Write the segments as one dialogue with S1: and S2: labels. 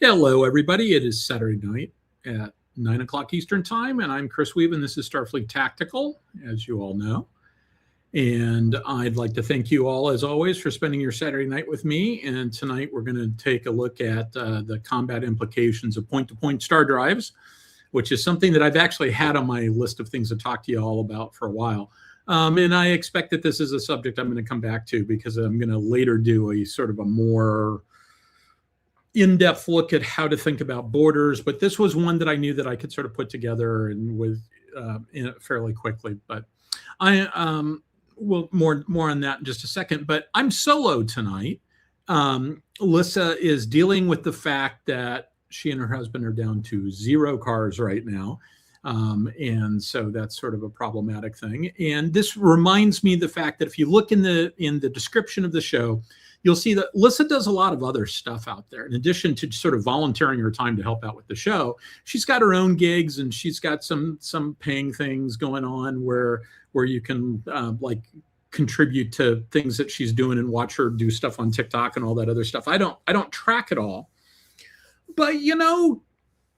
S1: Hello, everybody. It is Saturday night at 9 o'clock Eastern Time, and I'm Chris Weuve, and this is Starfleet Tactical, as you all know. And I'd like to thank you all, as always, for spending your Saturday night with me. And tonight we're going to take a look at the combat implications of point-to-point star drives, which is something that I've actually had on my list of things to talk to you all about for a while. And I expect that this is a subject I'm going to come back to because I'm going to later do a sort of a more in-depth look at how to think about borders, but this was one that I knew that I could sort of put together and with fairly quickly. But I will more on that in just a second. But I'm solo tonight. Lissa is dealing with the fact that she and her husband are down to 0 cars right now. And so that's sort of a problematic thing. And this reminds me of the fact that if you look in the description of the show, you'll see that Lissa does a lot of other stuff out there. In addition to sort of volunteering her time to help out with the show, she's got her own gigs and she's got some paying things going on where you can like contribute to things that she's doing and watch her do stuff on TikTok and all that other stuff. I don't track it all, but you know,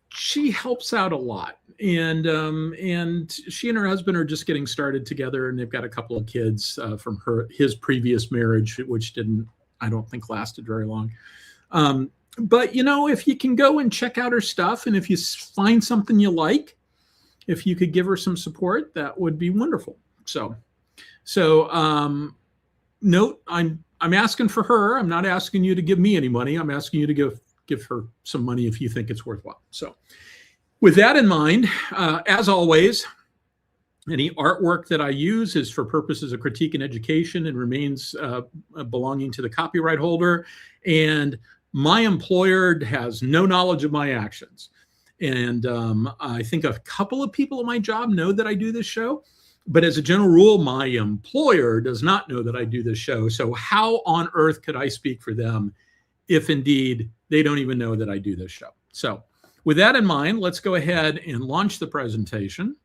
S1: she helps out a lot. And she and her husband are just getting started together, and they've got a couple of kids from his previous marriage, which I don't think lasted very long. But, you know, if you can go and check out her stuff, and if you find something you like, if you could give her some support, that would be wonderful. So note, I'm asking for her. I'm not asking you to give me any money. I'm asking you to give her some money if you think it's worthwhile. So with that in mind, as always, any artwork that I use is for purposes of critique and education and remains belonging to the copyright holder. And my employer has no knowledge of my actions. And I think a couple of people at my job know that I do this show. But as a general rule, my employer does not know that I do this show. So how on earth could I speak for them if indeed they don't even know that I do this show? So with that in mind, let's go ahead and launch the presentation.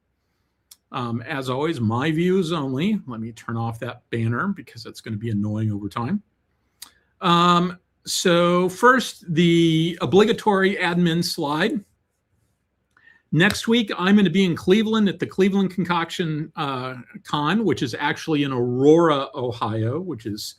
S1: As always, my views only. Let me turn off that banner because that's going to be annoying over time. So first, the obligatory admin slide. Next week, I'm going to be in Cleveland at the Cleveland Concoction Con, which is actually in Aurora, Ohio, which is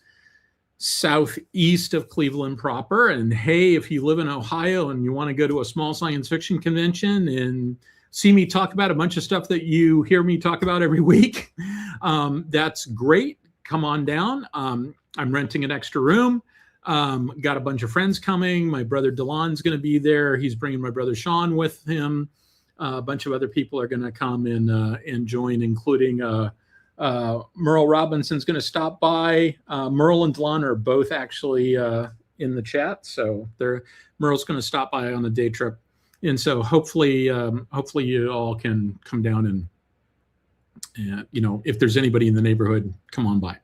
S1: southeast of Cleveland proper. And hey, if you live in Ohio and you want to go to a small science fiction convention and see me talk about a bunch of stuff that you hear me talk about every week, that's great. Come on down. I'm renting an extra room. Got a bunch of friends coming. My brother Delon's going to be there. He's bringing my brother Sean with him. A bunch of other people are going to come and join, including Merle Robinson's going to stop by. Merle and Delon are both actually in the chat, so Merle's going to stop by on a day trip, and so hopefully you all can come down and you know, if there's anybody in the neighborhood, come on by.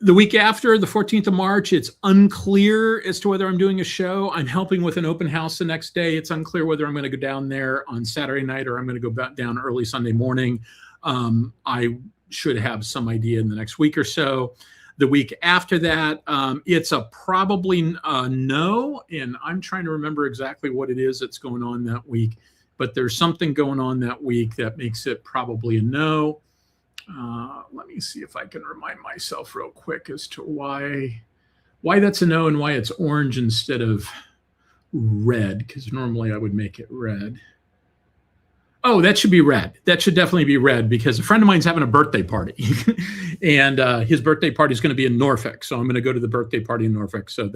S1: The week after, the 14th of March, it's unclear as to whether I'm doing a show. I'm helping with an open house the next day. It's unclear whether I'm going to go down there on Saturday night or I'm going to go back down early Sunday morning. I should have some idea in the next week or so. The week after that, it's a probably no, and I'm trying to remember exactly what it is that's going on that week, but there's something going on that week that makes it probably a no. Let me see if I can remind myself real quick as to why that's a no and why it's orange instead of red, because normally I would make it red. Oh, that should be red. That should definitely be red because a friend of mine's having a birthday party and his birthday party is going to be in Norfolk. So I'm going to go to the birthday party in Norfolk. So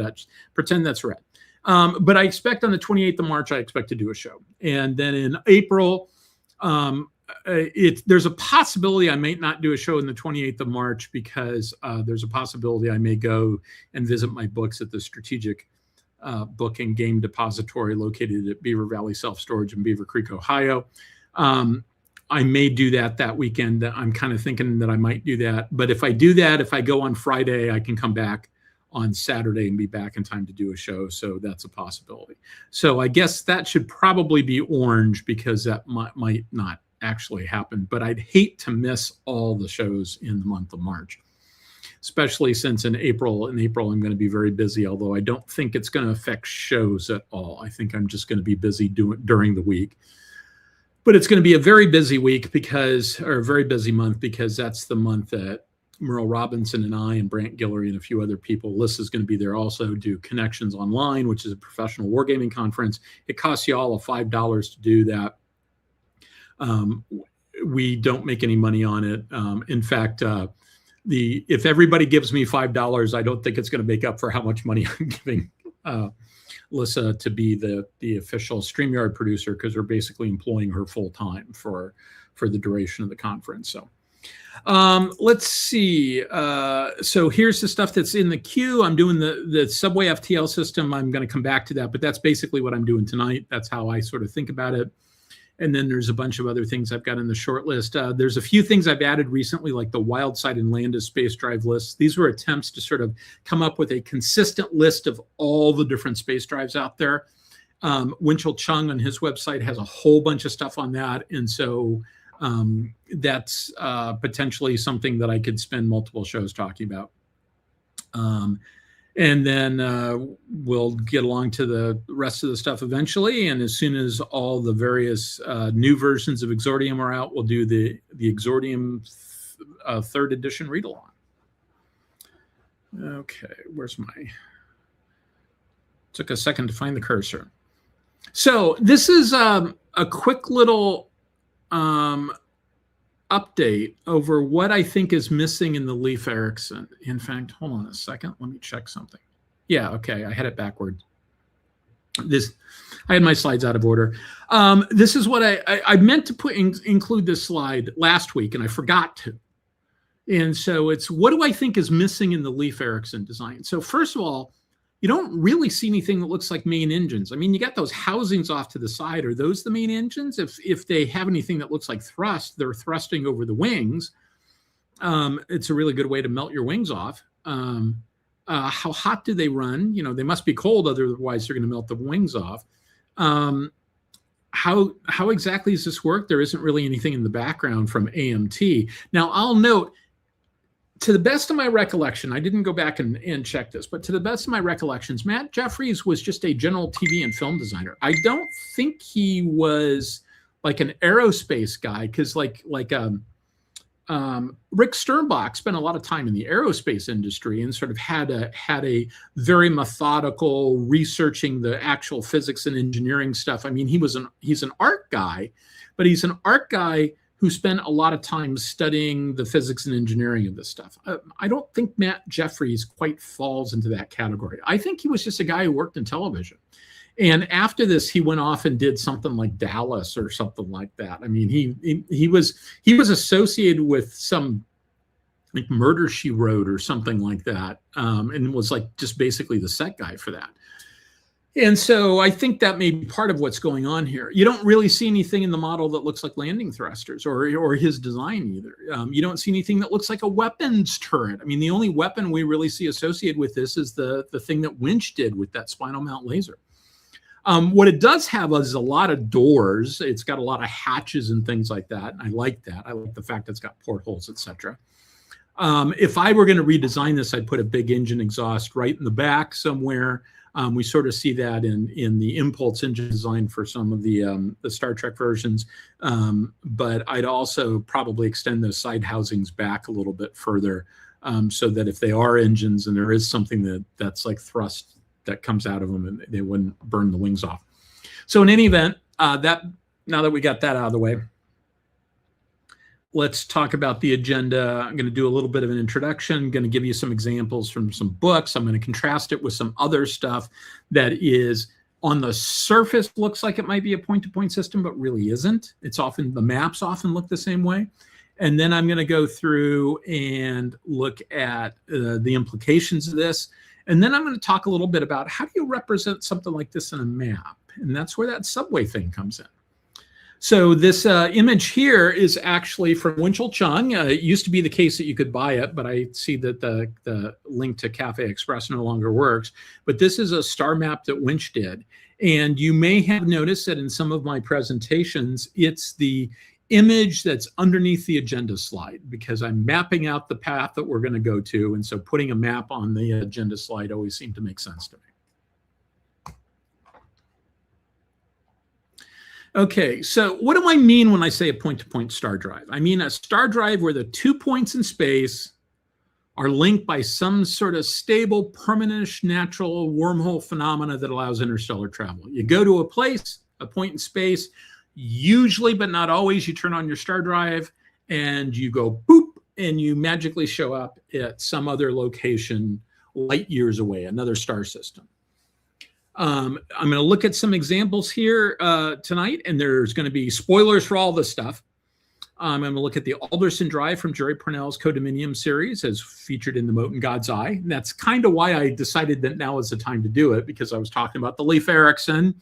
S1: pretend that's red. But I expect on the 28th of March, I expect to do a show. And then in April, there's a possibility I may not do a show on the 28th of March because there's a possibility I may go and visit my books at the Strategic Book and Game Depository located at Beaver Valley Self-Storage in Beaver Creek, Ohio. I may do that weekend. I'm kind of thinking that I might do that. But if I do that, if I go on Friday, I can come back on Saturday and be back in time to do a show. So that's a possibility. So I guess that should probably be orange because that might not actually happen. But I'd hate to miss all the shows in the month of March. especially since in April I'm going to be very busy, although I don't think it's going to affect shows at all. I think I'm just going to be busy during the week. But it's going to be a very busy week or a very busy month, because that's the month that Merle Robinson and I and Brant Guillory and a few other people, Alyssa's going to be there also, do Connections Online, which is a professional wargaming conference. It costs you all $5 to do that. We don't make any money on it. In fact, if everybody gives me $5, I don't think it's going to make up for how much money I'm giving Alyssa to be the official StreamYard producer, because we're basically employing her full time for the duration of the conference. So let's see. So here's the stuff that's in the queue. I'm doing the Subway FTL system. I'm going to come back to that, but that's basically what I'm doing tonight. That's how I sort of think about it. And then there's a bunch of other things I've got in the short list. There's a few things I've added recently, like the Wildside and Landis space drive lists. These were attempts to sort of come up with a consistent list of all the different space drives out there. Winchell Chung on his website has a whole bunch of stuff on that. And so that's potentially something that I could spend multiple shows talking about. And then we'll get along to the rest of the stuff eventually. And as soon as all the various new versions of Exordium are out, we'll do the Exordium 3rd edition read-along. Okay, where's took a second to find the cursor. So this is a quick little update over what I think is missing in the Leif Erikson. In fact, hold on a second. Let me check something. Yeah, okay. I had it backwards. I had my slides out of order. This is what I meant to include this slide last week, and I forgot to. And so it's, what do I think is missing in the Leif Erikson design? So first of all, you don't really see anything that looks like main engines. I mean, you got those housings off to the side. Are those the main engines? If they have anything that looks like thrust, they're thrusting over the wings. It's a really good way to melt your wings off. How hot do they run? You know, they must be cold, otherwise they're going to melt the wings off. How exactly does this work? There isn't really anything in the background from AMT. Now, I'll note, to the best of my recollection, I didn't go back and check this, but to the best of my recollections, Matt Jeffries was just a general TV and film designer. I don't think he was like an aerospace guy, because like Rick Sternbach spent a lot of time in the aerospace industry and sort of had a very methodical researching the actual physics and engineering stuff. I mean, he's an art guy, but he's an art guy who spent a lot of time studying the physics and engineering of this stuff. I don't think Matt Jeffries quite falls into that category. I think he was just a guy who worked in television. And after this, he went off and did something like Dallas or something like that. I mean, he was associated with some like Murder, She Wrote or something like that, and was like just basically the set guy for that. And so I think that may be part of what's going on here. You don't really see anything in the model that looks like landing thrusters or his design either. You don't see anything that looks like a weapons turret. I mean, the only weapon we really see associated with this is the thing that Winch did with that spinal mount laser. What it does have is a lot of doors. It's got a lot of hatches and things like that. And I like that. I like the fact that it's got portholes, etc. If I were going to redesign this, I'd put a big engine exhaust right in the back somewhere. We sort of see that in the Impulse engine design for some of the Star Trek versions. But I'd also probably extend those side housings back a little bit further, so that if they are engines and there is something that's like thrust that comes out of them, and they wouldn't burn the wings off. So in any event, now that we got that out of the way, let's talk about the agenda. I'm going to do a little bit of an introduction. I'm going to give you some examples from some books. I'm going to contrast it with some other stuff that is on the surface looks like it might be a point-to-point system, but really isn't. The maps often look the same way. And then I'm going to go through and look at the implications of this. And then I'm going to talk a little bit about how do you represent something like this in a map? And that's where that subway thing comes in. So this image here is actually from Winchell Chung. It used to be the case that you could buy it, but I see that the link to Cafe Express no longer works. But this is a star map that Winch did. And you may have noticed that in some of my presentations, it's the image that's underneath the agenda slide, because I'm mapping out the path that we're going to go to. And so putting a map on the agenda slide always seemed to make sense to me. Okay, so what do I mean when I say a point-to-point star drive? I mean a star drive where the 2 points in space are linked by some sort of stable, permanent, natural wormhole phenomena that allows interstellar travel. You go to a place, a point in space, usually, but not always, you turn on your star drive and you go boop, and you magically show up at some other location light years away, another star system. I'm going to look at some examples here tonight, and there's going to be spoilers for all this stuff. I'm going to look at the Alderson Drive from Jerry Pournelle's CoDominium series, as featured in the Mote in God's Eye. And that's kind of why I decided that now is the time to do it, because I was talking about the Leif Erikson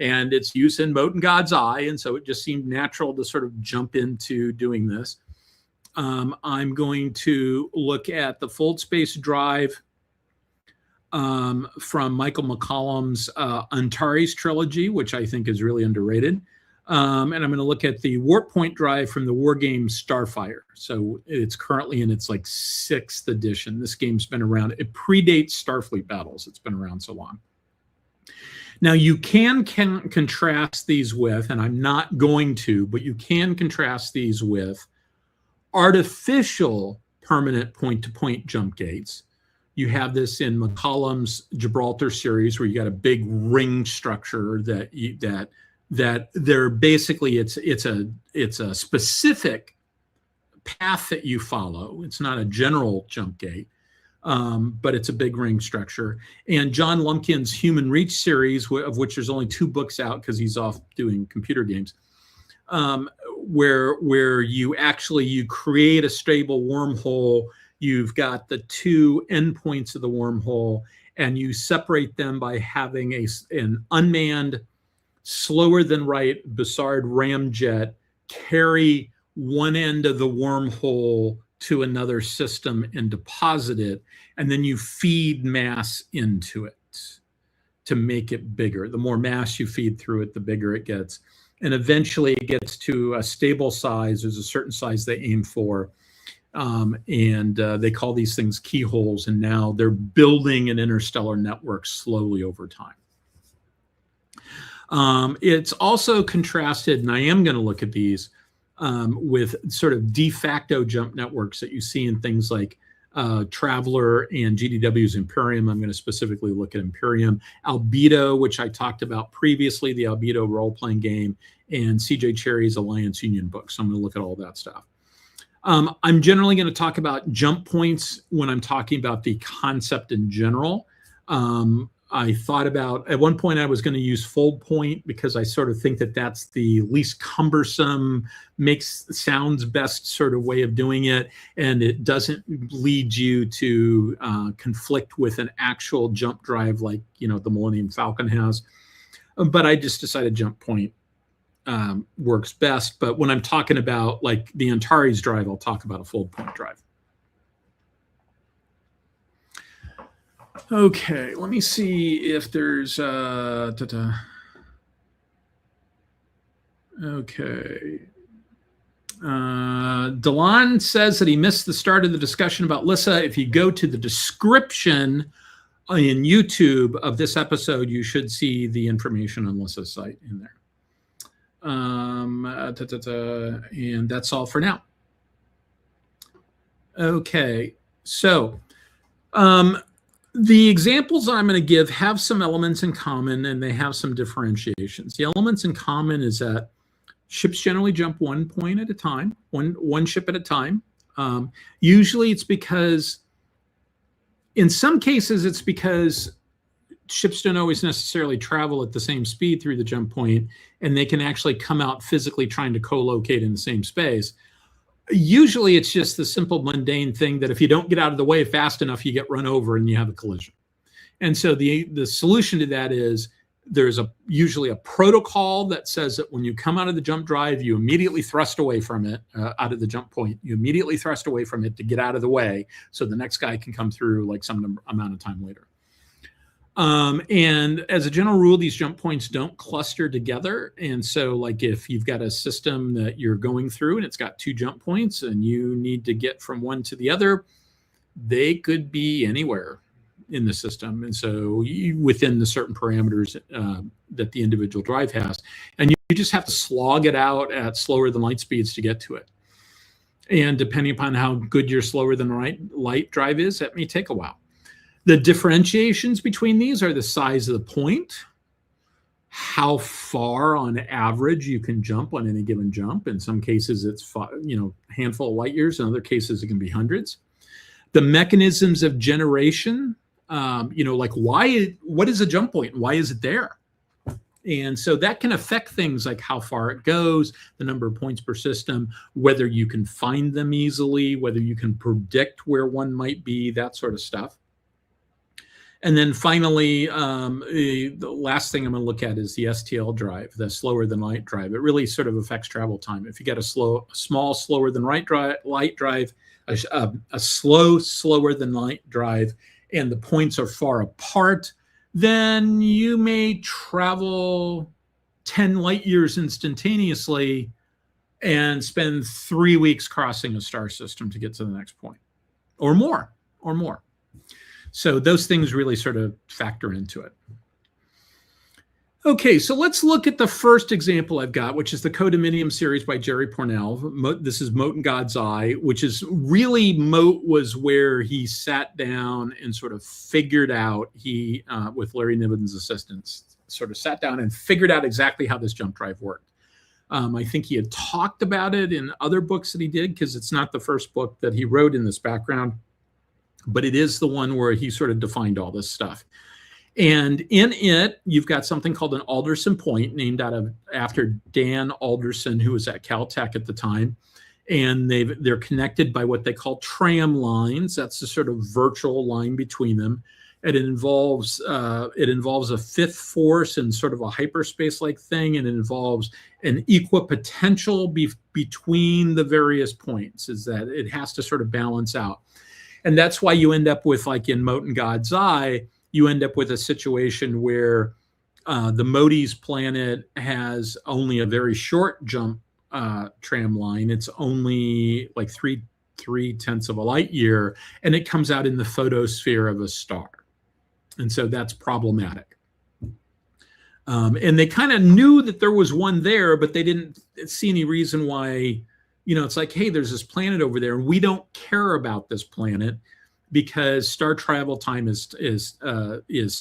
S1: and its use in Mote in God's Eye. And so it just seemed natural to sort of jump into doing this. I'm going to look at the Fold Space Drive from Michael McCollum's Antares trilogy, which I think is really underrated. And I'm going to look at the Warp Point Drive from the wargame Starfire. So it's currently in its like 6th edition. This game's been around. It predates Starfleet battles. It's been around so long. Now, you can contrast these with, and I'm not going to, but you can contrast these with artificial permanent point-to-point jump gates. You have this in McCollum's Gibraltar series, where you got a big ring structure that they're basically, it's a specific path that you follow. It's not a general jump gate. But it's a big ring structure. And John Lumpkin's Human Reach series, of which there's only 2 books out because he's off doing computer games, where you create a stable wormhole. You've got the 2 endpoints of the wormhole, and you separate them by having an unmanned, slower than light Bussard ramjet carry one end of the wormhole to another system and deposit it, and then you feed mass into it to make it bigger. The more mass you feed through it, the bigger it gets. And eventually it gets to a stable size. There's a certain size they aim for. And they call these things keyholes, and now they're building an interstellar network slowly over time. It's also contrasted, and I am going to look at these, with sort of de facto jump networks that you see in things like Traveler and GDW's Imperium. I'm going to specifically look at Imperium. Albedo, which I talked about previously, the Albedo role-playing game, and CJ Cherry's Alliance Union book. So I'm going to look at all that stuff. I'm generally going to talk about jump points when I'm talking about the concept in general. I thought about, at one point I was going to use fold point, because I sort of think that that's the least cumbersome, sounds best sort of way of doing it, and it doesn't lead you to conflict with an actual jump drive like, the Millennium Falcon has. But I just decided jump point works best. But when I'm talking about like the Antares drive, I'll talk about a fold point drive. Okay, let me see if there's okay. Delon says that he missed the start of the discussion about Lissa. If you go to the description in YouTube of this episode, you should see the information on Lissa's site in there. And that's all for now. Okay, so the examples I'm going to give have some elements in common, and they have some differentiations. The elements in common is that ships generally jump 1 point at a time, one ship at a time. Usually it's because, in some cases, it's because ships don't always necessarily travel at the same speed through the jump point, and they can actually come out physically trying to co-locate in the same space. Usually it's just the simple mundane thing that if you don't get out of the way fast enough, you get run over and you have a collision. And so the solution to that is there's usually a protocol that says that when you come out of the jump drive, you immediately thrust away from it, out of the jump point. You immediately thrust away from it to get out of the way so the next guy can come through like some amount of time later. And as a general rule, these jump points don't cluster together. And so like if you've got a system that you're going through and it's got 2 jump points and you need to get from one to the other, they could be anywhere in the system. And so within the certain parameters that the individual drive has, and you just have to slog it out at slower than light speeds to get to it. And depending upon how good your slower than light drive is, that may take a while. The differentiations between these are the size of the point, how far on average you can jump on any given jump. In some cases, it's a handful of light years. In other cases, it can be hundreds. The mechanisms of generation, like what is a jump point? Why is it there? And so that can affect things like how far it goes, the number of points per system, whether you can find them easily, whether you can predict where one might be, that sort of stuff. And then finally, the last thing I'm going to look at is the STL drive, the slower than light drive. It really sort of affects travel time. If you get a small, slower than light drive, a slower than light drive, and the points are far apart, then you may travel 10 light years instantaneously and spend 3 weeks crossing a star system to get to the next point, or more. So those things really sort of factor into it. Okay, so let's look at the first example I've got, which is the CoDominium series by Jerry Pournelle. This is Mote in God's Eye, which is really, Mote was where he sat down and sort of figured out, with Larry Niven's assistance, sort of sat down and figured out exactly how this jump drive worked. I think he had talked about it in other books that he did, because it's not the first book that he wrote in this background, but it is the one where he sort of defined all this stuff. And in it, you've got something called an Alderson point, named after Dan Alderson, who was at Caltech at the time. And they're connected by what they call tram lines. That's the sort of virtual line between them. And it involves a fifth force and sort of a hyperspace-like thing, and it involves an equipotential between the various points. Is that it has to sort of balance out. And that's why you end up with, like in Mote in God's Eye, you end up with a situation where the Motes planet has only a very short jump tram line. It's only like 3/10 of a light year, and it comes out in the photosphere of a star. And so that's problematic. And they kind of knew that there was one there, but they didn't see any reason why. It's like, hey, there's this planet over there, and we don't care about this planet because star travel time is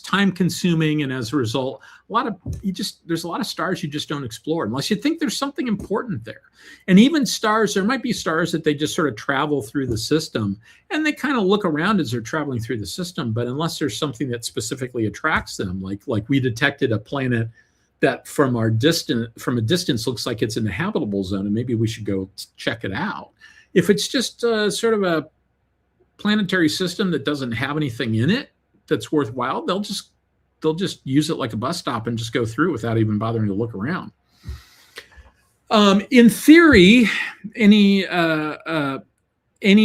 S1: time consuming, and as a result, there's a lot of stars you just don't explore unless you think there's something important there. And even stars, there might be stars that they just sort of travel through the system, and they kind of look around as they're traveling through the system, but unless there's something that specifically attracts them, like we detected a planet that from a distance looks like it's in the habitable zone, and maybe we should go check it out. If it's just sort of a planetary system that doesn't have anything in it that's worthwhile, they'll just use it like a bus stop and just go through without even bothering to look around. In theory, any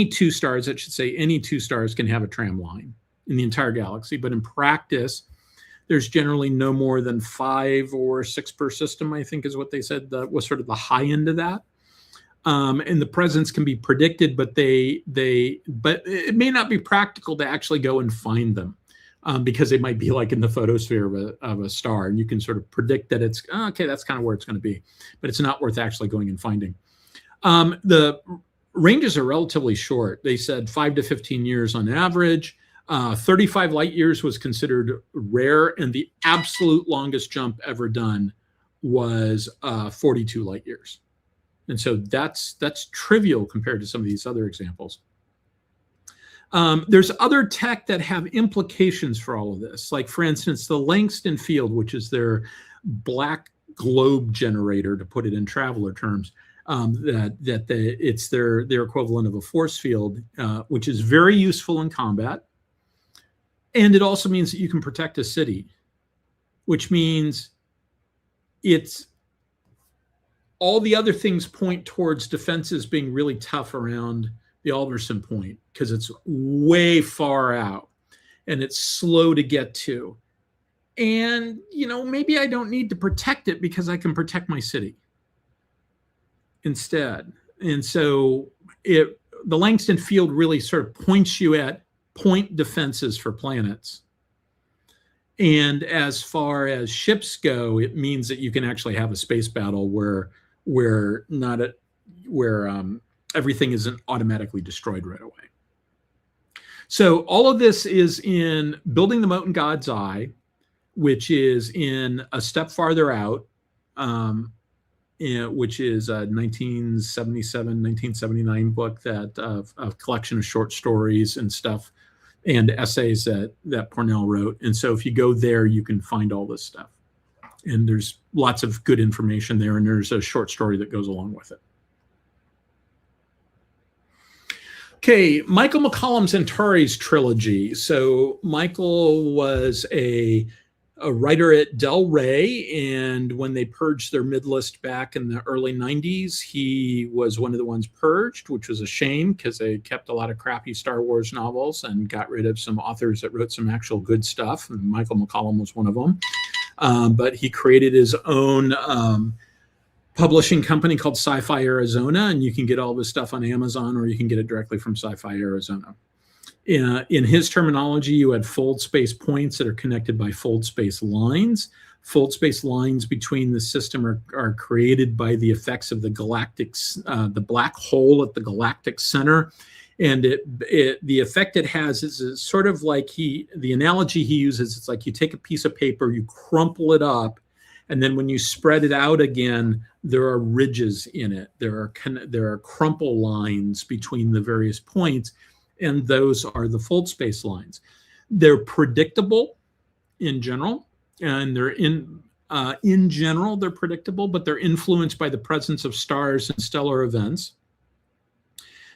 S1: two stars can have a tram line in the entire galaxy, but in practice, there's generally no more than 5 or 6 per system, I think is what they said was sort of the high end of that. And the presence can be predicted, but but it may not be practical to actually go and find them because they might be like in the photosphere of a star, and you can sort of predict that it's okay. That's kind of where it's going to be, but it's not worth actually going and finding. The ranges are relatively short. They said 5 to 15 years on average. 35 light years was considered rare, and the absolute longest jump ever done was 42 light years. And so that's trivial compared to some of these other examples. There's other tech that have implications for all of this. Like, for instance, the Langston field, which is their black globe generator, to put it in traveler terms, it's their equivalent of a force field, which is very useful in combat. And it also means that you can protect a city, which means all the other things point towards defenses being really tough around the Alderson point because it's way far out and it's slow to get to. And, maybe I don't need to protect it because I can protect my city instead. And so the Langston field really sort of points you at point defenses for planets. And as far as ships go, it means that you can actually have a space battle where everything isn't automatically destroyed right away. So all of this is in Building the Moat in God's Eye, which is in A Step Farther Out, which is a 1977, 1979 book that a collection of short stories and stuff and essays that Pournelle wrote. And so if you go there, you can find all this stuff. And there's lots of good information there, and there's a short story that goes along with it. Okay, Michael McCollum's Antares trilogy. So Michael was a writer at Del Rey, and when they purged their mid-list back in the early 90s, he was one of the ones purged, which was a shame because they kept a lot of crappy Star Wars novels and got rid of some authors that wrote some actual good stuff, and Michael McCollum was one of them. But he created his own publishing company called Sci-Fi Arizona, and you can get all this stuff on Amazon, or you can get it directly from Sci-Fi Arizona. In his terminology, you had fold space points that are connected by fold space lines. Fold space lines between the system are created by the effects of the the black hole at the galactic center. And the effect it has is sort of like the analogy he uses, it's like you take a piece of paper, you crumple it up, and then when you spread it out again, there are ridges in it. There are crumple lines between the various points, and those are the fold space lines. They're predictable in general, and they're in general they're predictable, but they're influenced by the presence of stars and stellar events.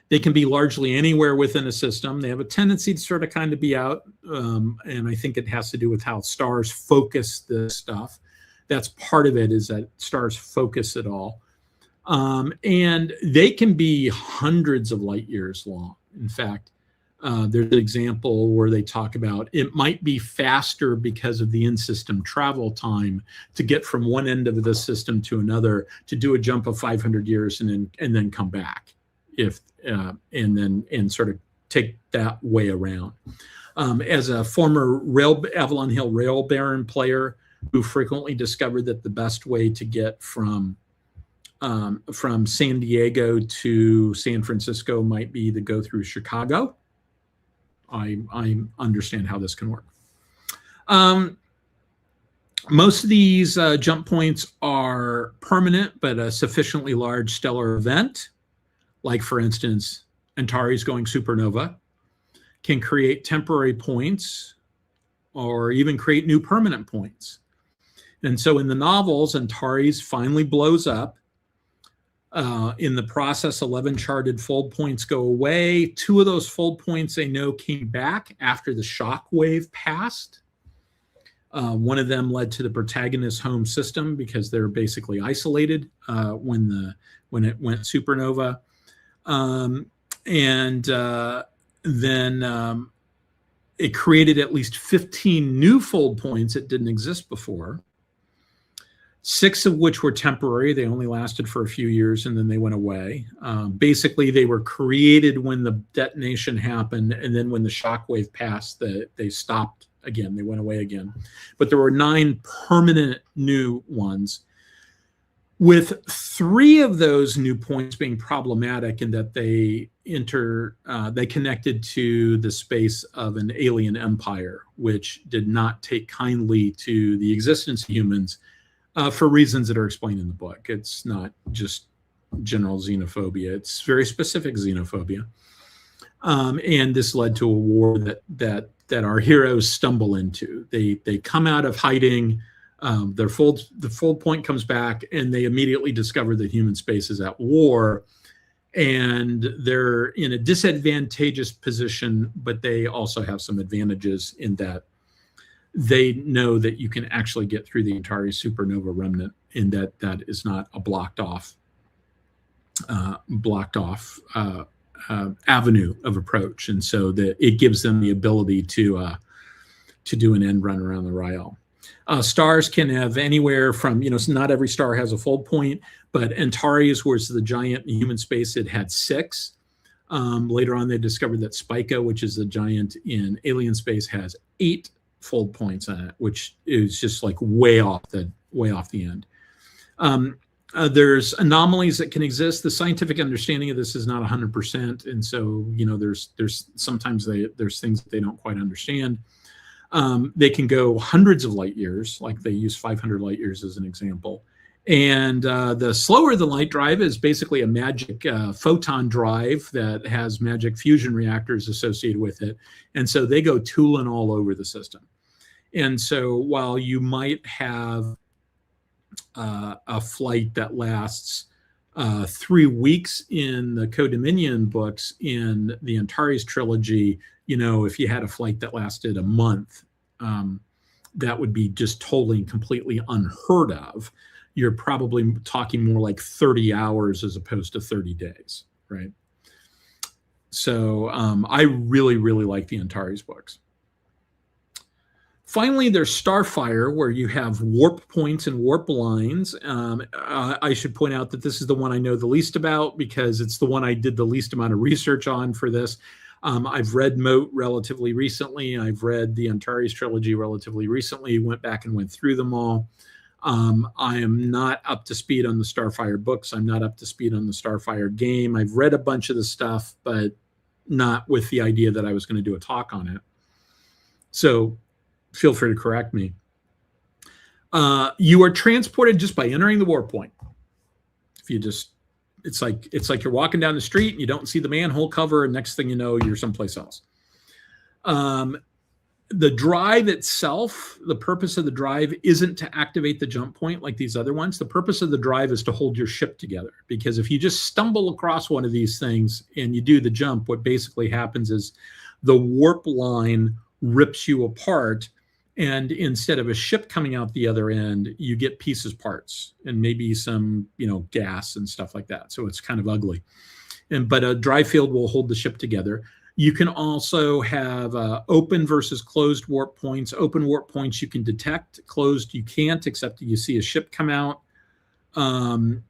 S1: They can be largely anywhere within a system. They have a tendency to sort of kind of be out, and I think it has to do with how stars focus this stuff. That's part of it, is that stars focus it all. And they can be hundreds of light years long. In fact, there's an example where they talk about it might be faster because of the in-system travel time to get from one end of the system to another, to do a jump of 500 years and then come back, and sort of take that way around. As a former Avalon Hill Rail Baron player who frequently discovered that the best way to get from San Diego to San Francisco might be to go through Chicago, I understand how this can work. Most of these jump points are permanent, but a sufficiently large stellar event, like for instance, Antares going supernova, can create temporary points or even create new permanent points. And so in the novels, Antares finally blows up. In the process, 11 charted fold points go away. 2 of those fold points they know came back after the shock wave passed. One of them led to the protagonist's home system because they're basically isolated when it went supernova. Then it created at least 15 new fold points that didn't exist before. 6 of which were temporary. They only lasted for a few years and then they went away. Basically, they were created when the detonation happened, and then when the shock wave passed, they stopped again. They went away again. But there were 9 permanent new ones, with 3 of those new points being problematic in that they connected to the space of an alien empire, which did not take kindly to the existence of humans. For reasons that are explained in the book. It's not just general xenophobia. It's very specific xenophobia. And this led to a war that our heroes stumble into. They come out of hiding, the fold point comes back, and they immediately discover that human space is at war. And they're in a disadvantageous position, but they also have some advantages in that they know that you can actually get through the Antares supernova remnant, in that is not a blocked off avenue of approach, and so that it gives them the ability to do an end run around the Rael. Stars can have anywhere from, so not every star has a fold point, but Antares was the giant in human space. It had 6. Later on, they discovered that Spica, which is the giant in alien space, has 8 fold points on it, which is just like way off the end. There's anomalies that can exist. The scientific understanding of this is not 100%, and so there's sometimes there's things that they don't quite understand. They can go hundreds of light years, like they use 500 light years as an example. And the slower the light drive is basically a magic photon drive that has magic fusion reactors associated with it. And so they go tooling all over the system. And so while you might have a flight that lasts 3 weeks in the CoDominium books, in the Antares trilogy, if you had a flight that lasted a month, that would be just totally and completely unheard of. You're probably talking more like 30 hours as opposed to 30 days, right? So I really, really like the Antares books. Finally, there's Starfire, where you have warp points and warp lines. I should point out that this is the one I know the least about because it's the one I did the least amount of research on for this. I've read Moat relatively recently. I've read the Antares trilogy relatively recently, went back and went through them all. I am not up to speed on the Starfire books. I'm not up to speed on the Starfire game. I've read a bunch of the stuff, but not with the idea that I was going to do a talk on it. So feel free to correct me. You are transported just by entering the warp point. If you just, it's like you're walking down the street and you don't see the manhole cover, and next thing you know, you're someplace else. The drive itself, the purpose of the drive isn't to activate the jump point like these other ones. The purpose of the drive is to hold your ship together, because if you just stumble across one of these things and you do the jump, what basically happens is the warp line rips you apart, and instead of a ship coming out the other end, you get pieces, parts, and maybe some, gas and stuff like that. So it's kind of ugly. But a drive field will hold the ship together. You can also have open versus closed warp points. Open warp points you can detect. Closed you can't, except you see a ship come out, or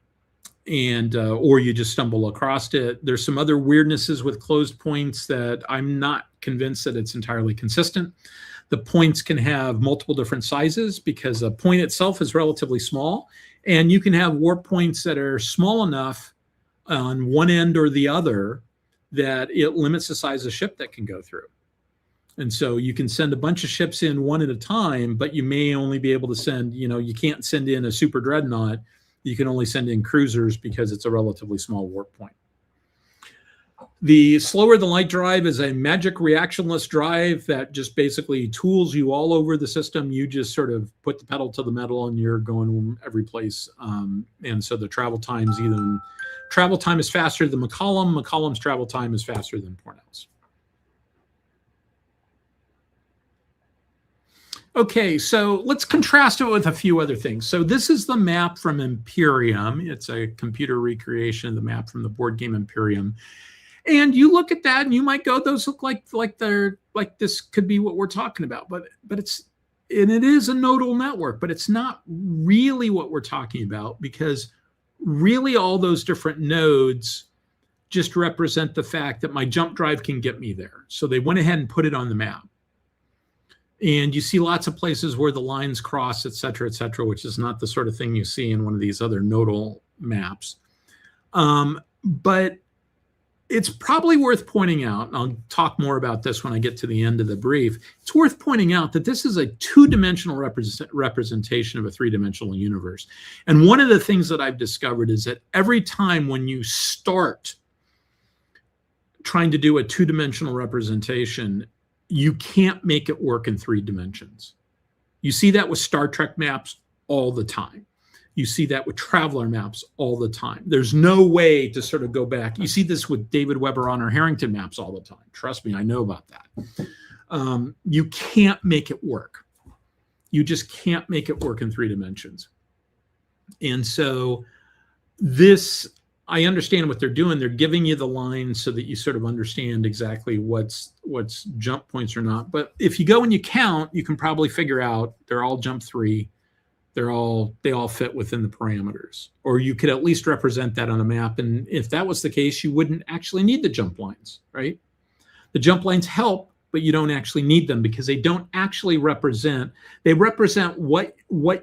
S1: you just stumble across it. There's some other weirdnesses with closed points that I'm not convinced that it's entirely consistent. The points can have multiple different sizes because a point itself is relatively small, and you can have warp points that are small enough on one end or the other that it limits the size of ship that can go through. And so you can send a bunch of ships in one at a time, but you may only be able to send, you can't send in a super dreadnought. You can only send in cruisers because it's a relatively small warp point. The slower the light drive is a magic reactionless drive that just basically tools you all over the system. You just sort of put the pedal to the metal and you're going every place. And so the travel time is faster than McCollum. McCollum's travel time is faster than Pournelle's. Okay, so let's contrast it with a few other things. So this is the map from Imperium. It's a computer recreation of the map from the board game Imperium. And you look at that and you might go, those look like this could be what we're talking about. But it is a nodal network, but it's not really what we're talking about, because really all those different nodes just represent the fact that my jump drive can get me there. So they went ahead and put it on the map. And you see lots of places where the lines cross, et cetera, which is not the sort of thing you see in one of these other nodal maps. But it's probably worth pointing out, and I'll talk more about this when I get to the end of the brief, it's worth pointing out that this is a two-dimensional representation of a three-dimensional universe. And one of the things that I've discovered is that every time when you start trying to do a two-dimensional representation, you can't make it work in 3 dimensions. You see that with Star Trek maps all the time. You see that with Traveler maps all the time. There's no way to sort of go back. You see this with David Weber Honor Harrington maps all the time. Trust me, I know about that. You can't make it work. You just can't make it work in 3 dimensions. And so this I understand what they're doing. They're giving you the line so that you sort of understand exactly what's jump points or not. But if you go and you count, you can probably figure out they're all jump 3. They all fit within the parameters. Or you could at least represent that on a map. And if that was the case, you wouldn't actually need the jump lines, right? The jump lines help, but you don't actually need them because they don't actually represent. They represent what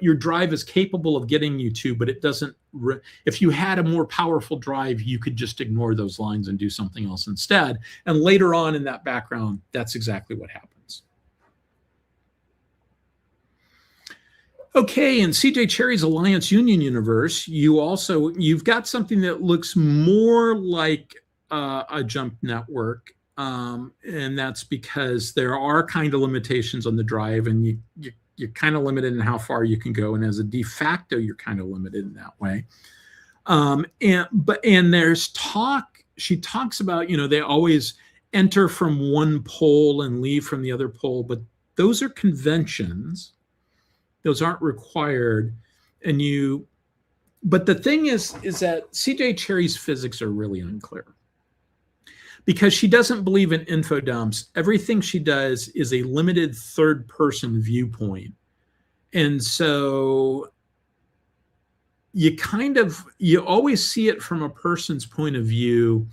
S1: your drive is capable of getting you to, but it doesn't. If you had a more powerful drive, you could just ignore those lines and do something else instead. And later on in that background, that's exactly what happens. Okay, in CJ Cherry's Alliance Union universe, you've got something that looks more like a jump network. And that's because there are kind of limitations on the drive, and you're kind of limited in how far you can go. And as a de facto, you're kind of limited in that way. And there's talk. She talks about, they always enter from one pole and leave from the other pole, but those are conventions. Those aren't required. But the thing is that CJ Cherry's physics are really unclear. Because she doesn't believe in info dumps. Everything she does is a limited third-person viewpoint. And so you always see it from a person's point of view,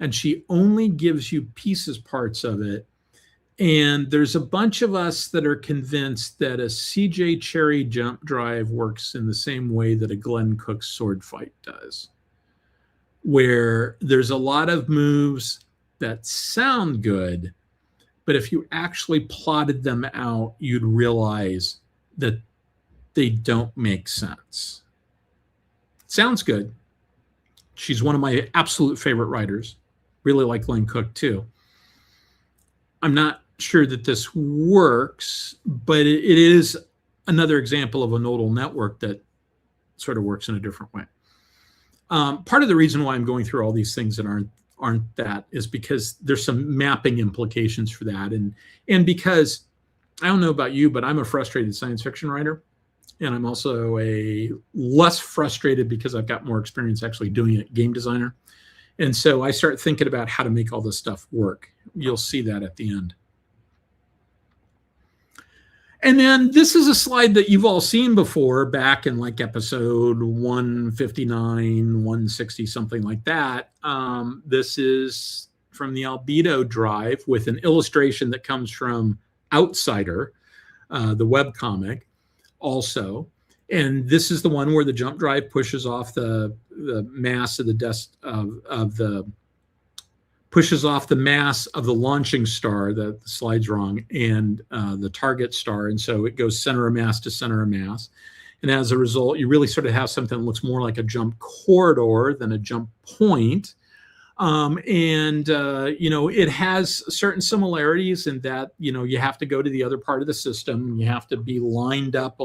S1: and she only gives you parts of it. And there's a bunch of us that are convinced that a CJ Cherry jump drive works in the same way that a Glenn Cook sword fight does, where there's a lot of moves that sound good, but if you actually plotted them out, you'd realize that they don't make sense. Sounds good. She's one of my absolute favorite writers. Really like Glenn Cook too. I'm not sure that this works, but it is another example of a nodal network that sort of works in a different way. Part of the reason why I'm going through all these things that aren't that is because there's some mapping implications for that. And because I don't know about you, but I'm a frustrated science fiction writer. And I'm also a less frustrated because I've got more experience actually doing it, game designer. And so I start thinking about how to make all this stuff work. You'll see that at the end. And then this is a slide that you've all seen before back in like episode 159, 160, something like that. This is from the Albedo drive with an illustration that comes from Outsider, the webcomic also. And this is the one where the jump drive pushes off the mass of the mass of the launching star. The slide's wrong, and the target star. And so it goes center of mass to center of mass. And as a result, you really sort of have something that looks more like a jump corridor than a jump point. It has certain similarities in that, you have to go to the other part of the system. You have to be lined up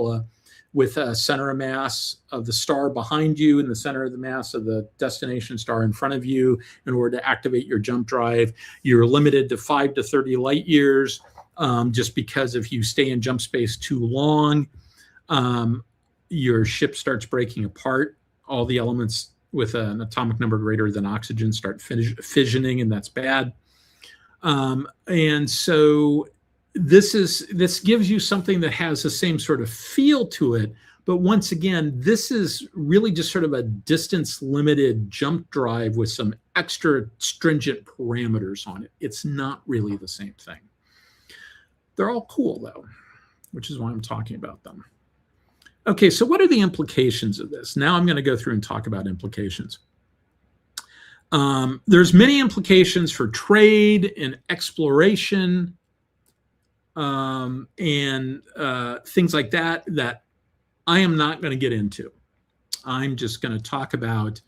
S1: with a center of mass of the star behind you and the center of the mass of the destination star in front of you in order to activate your jump drive. You're limited to 5 to 30 light years, just because if you stay in jump space too long, your ship starts breaking apart. All the elements with an atomic number greater than oxygen start fissioning, and that's bad. And so this gives you something that has the same sort of feel to it. But once again, this is really just sort of a distance limited jump drive with some extra stringent parameters on it. It's not really the same thing. They're all cool though, which is why I'm talking about them. Okay, so what are the implications of this? Now I'm going to go through and talk about implications. There's many implications for trade and exploration, and things like that I am not going to get into. I'm just going to talk about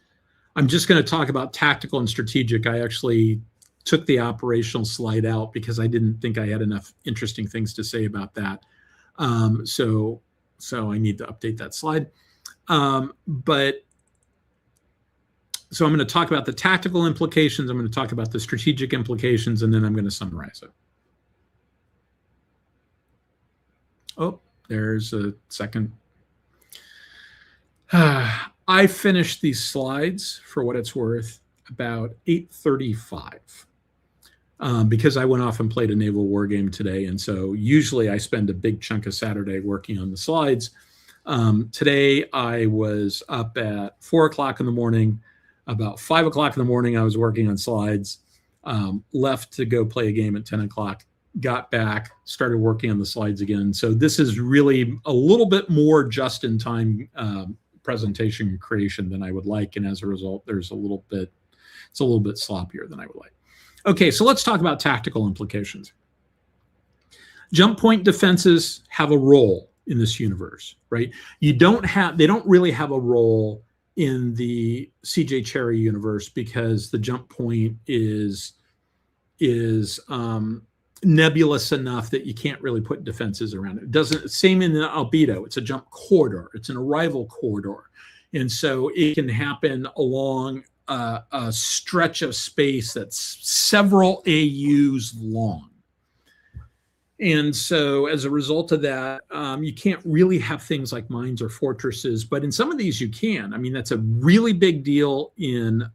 S1: tactical and strategic. I actually took the operational slide out because I didn't think I had enough interesting things to say about that. So I need to update that slide. So I'm going to talk about the tactical implications. I'm going to talk about the strategic implications, and then I'm going to summarize it. Oh, there's a second. I finished these slides, for what it's worth, about 8:35. Because I went off and played a naval war game today. And so usually I spend a big chunk of Saturday working on the slides. Today I was up at 4 o'clock in the morning. About 5 o'clock in the morning, I was working on slides, left to go play a game at 10 o'clock, got back, started working on the slides again. So this is really a little bit more just-in-time presentation creation than I would like. And as a result, it's a little bit sloppier than I would like. Okay, so let's talk about tactical implications. Jump point defenses have a role in this universe, right? They don't really have a role in the CJ Cherry universe because the jump point is nebulous enough that you can't really put defenses around it. Same in the albedo. It's a jump corridor. It's an arrival corridor. And so it can happen along a stretch of space that's several AUs long. And so as a result of that, you can't really have things like mines or fortresses, but in some of these you can. I mean, that's a really big deal in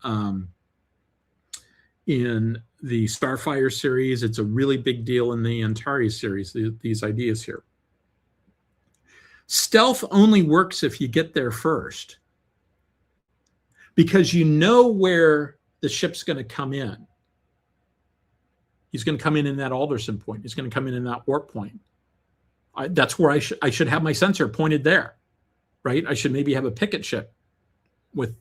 S1: the Starfire series. It's a really big deal in the Antares series, these ideas here. Stealth only works if you get there first, because you know where the ship's going to come in. He's going to come in that Alderson point. He's going to come in that warp point. That's where I should have my sensor pointed there, right? I should maybe have a picket ship with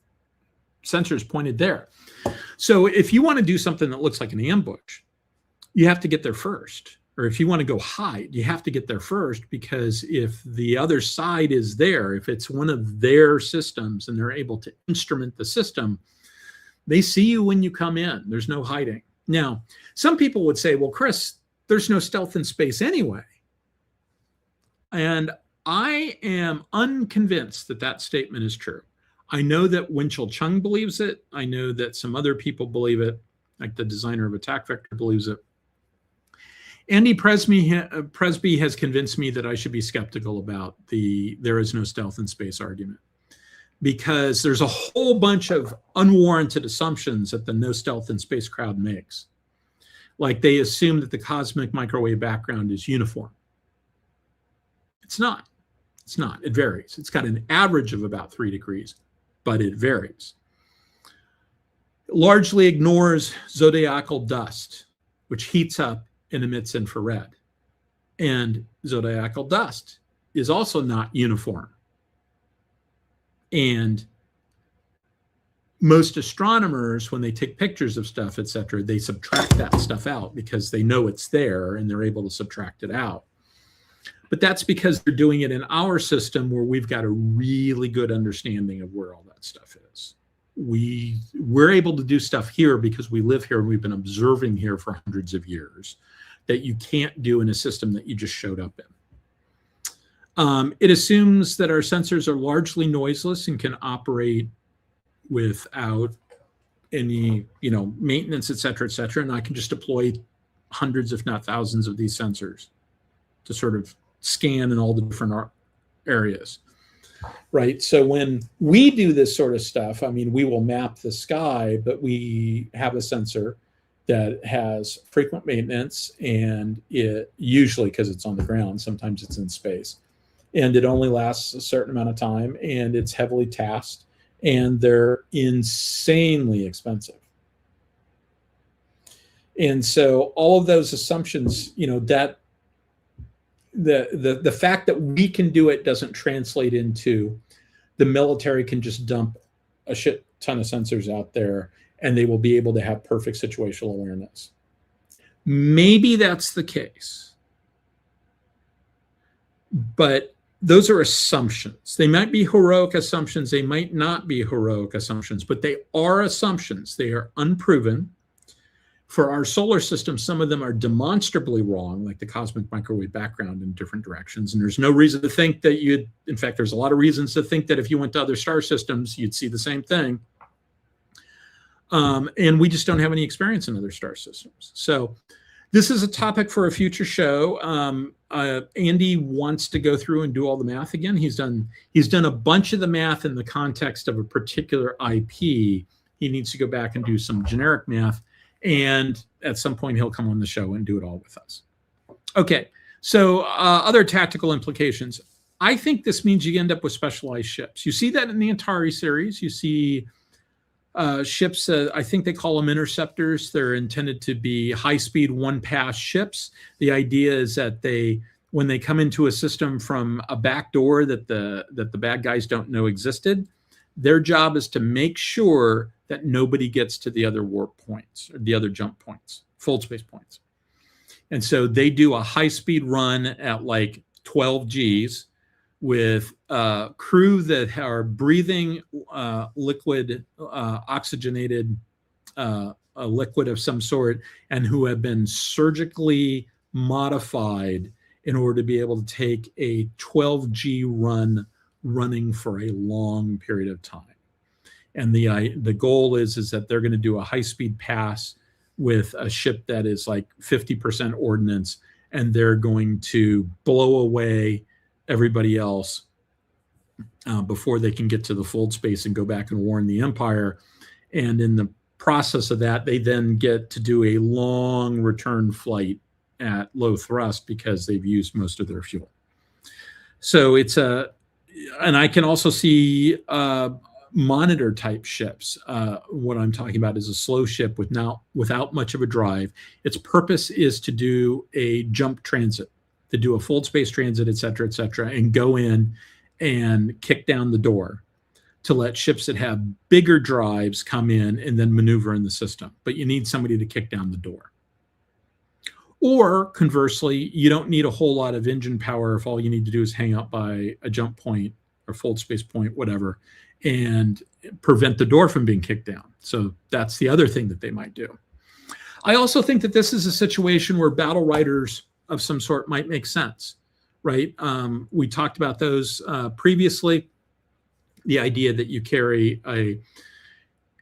S1: sensors pointed there. So if you want to do something that looks like an ambush, you have to get there first. Or if you want to go hide, you have to get there first, because if the other side is there, if it's one of their systems and they're able to instrument the system, they see you when you come in. There's no hiding. Now, some people would say, well, Chris, there's no stealth in space anyway. And I am unconvinced that that statement is true. I know that Winchell Chung believes it. I know that some other people believe it, like the designer of Attack Vector believes it. Andy Presby has convinced me that I should be skeptical about the there is no stealth in space argument, because there's a whole bunch of unwarranted assumptions that the no stealth in space crowd makes. Like they assume that the cosmic microwave background is uniform. It's not. It's not. It varies. It's got an average of about 3 degrees, but it varies. It largely ignores zodiacal dust, which heats up and emits infrared. And zodiacal dust is also not uniform. And most astronomers, when they take pictures of stuff, et cetera, they subtract that stuff out because they know it's there and they're able to subtract it out. But that's because they're doing it in our system where we've got a really good understanding of where all that stuff is. We're able to do stuff here because we live here and we've been observing here for hundreds of years that you can't do in a system that you just showed up in. It assumes that our sensors are largely noiseless and can operate without any, maintenance, et cetera, and I can just deploy hundreds, if not thousands, of these sensors to sort of scan in all the different areas, right? So when we do this sort of stuff, I mean, we will map the sky, but we have a sensor that has frequent maintenance, and it usually, because it's on the ground, sometimes it's in space, and it only lasts a certain amount of time, and it's heavily tasked, and they're insanely expensive. And so all of those assumptions, that the fact that we can do it doesn't translate into the military can just dump a shit ton of sensors out there and they will be able to have perfect situational awareness. Maybe that's the case, but those are assumptions. They might be heroic assumptions. They might not be heroic assumptions, but they are assumptions. They are unproven. For our solar system, some of them are demonstrably wrong, like the cosmic microwave background in different directions. And there's no reason to think that in fact, there's a lot of reasons to think that if you went to other star systems, you'd see the same thing. And we just don't have any experience in other star systems. So This is a topic for a future show. Andy wants to go through and do all the math again. He's done a bunch of the math in the context of a particular IP. He needs to go back and do some generic math, and at some point he'll come on the show and do it all with us. Okay, so other tactical implications. I think this means you end up with specialized ships. You see that in the Antares series. You see ships, I think they call them interceptors. They're intended to be high-speed, one-pass ships. The idea is that when they come into a system from a back door that the bad guys don't know existed, their job is to make sure that nobody gets to the other warp points or the other jump points, fold space points. And so they do a high-speed run at like 12 Gs with crew that are breathing liquid, oxygenated a liquid of some sort, and who have been surgically modified in order to be able to take a 12G run running for a long period of time. And the goal is that they're going to do a high-speed pass with a ship that is like 50% ordnance, and they're going to blow away everybody else before they can get to the fold space and go back and warn the Empire. And in the process of that, they then get to do a long return flight at low thrust because they've used most of their fuel. So and I can also see monitor type ships. What I'm talking about is a slow ship without much of a drive. Its purpose is to do a jump transit, to do a fold space transit, et cetera, and go in and kick down the door to let ships that have bigger drives come in and then maneuver in the system. But you need somebody to kick down the door. Or conversely, you don't need a whole lot of engine power if all you need to do is hang out by a jump point or fold space point, whatever, and prevent the door from being kicked down. So that's the other thing that they might do. I also think that this is a situation where battle riders of some sort might make sense, right? We talked about those previously. The idea that you carry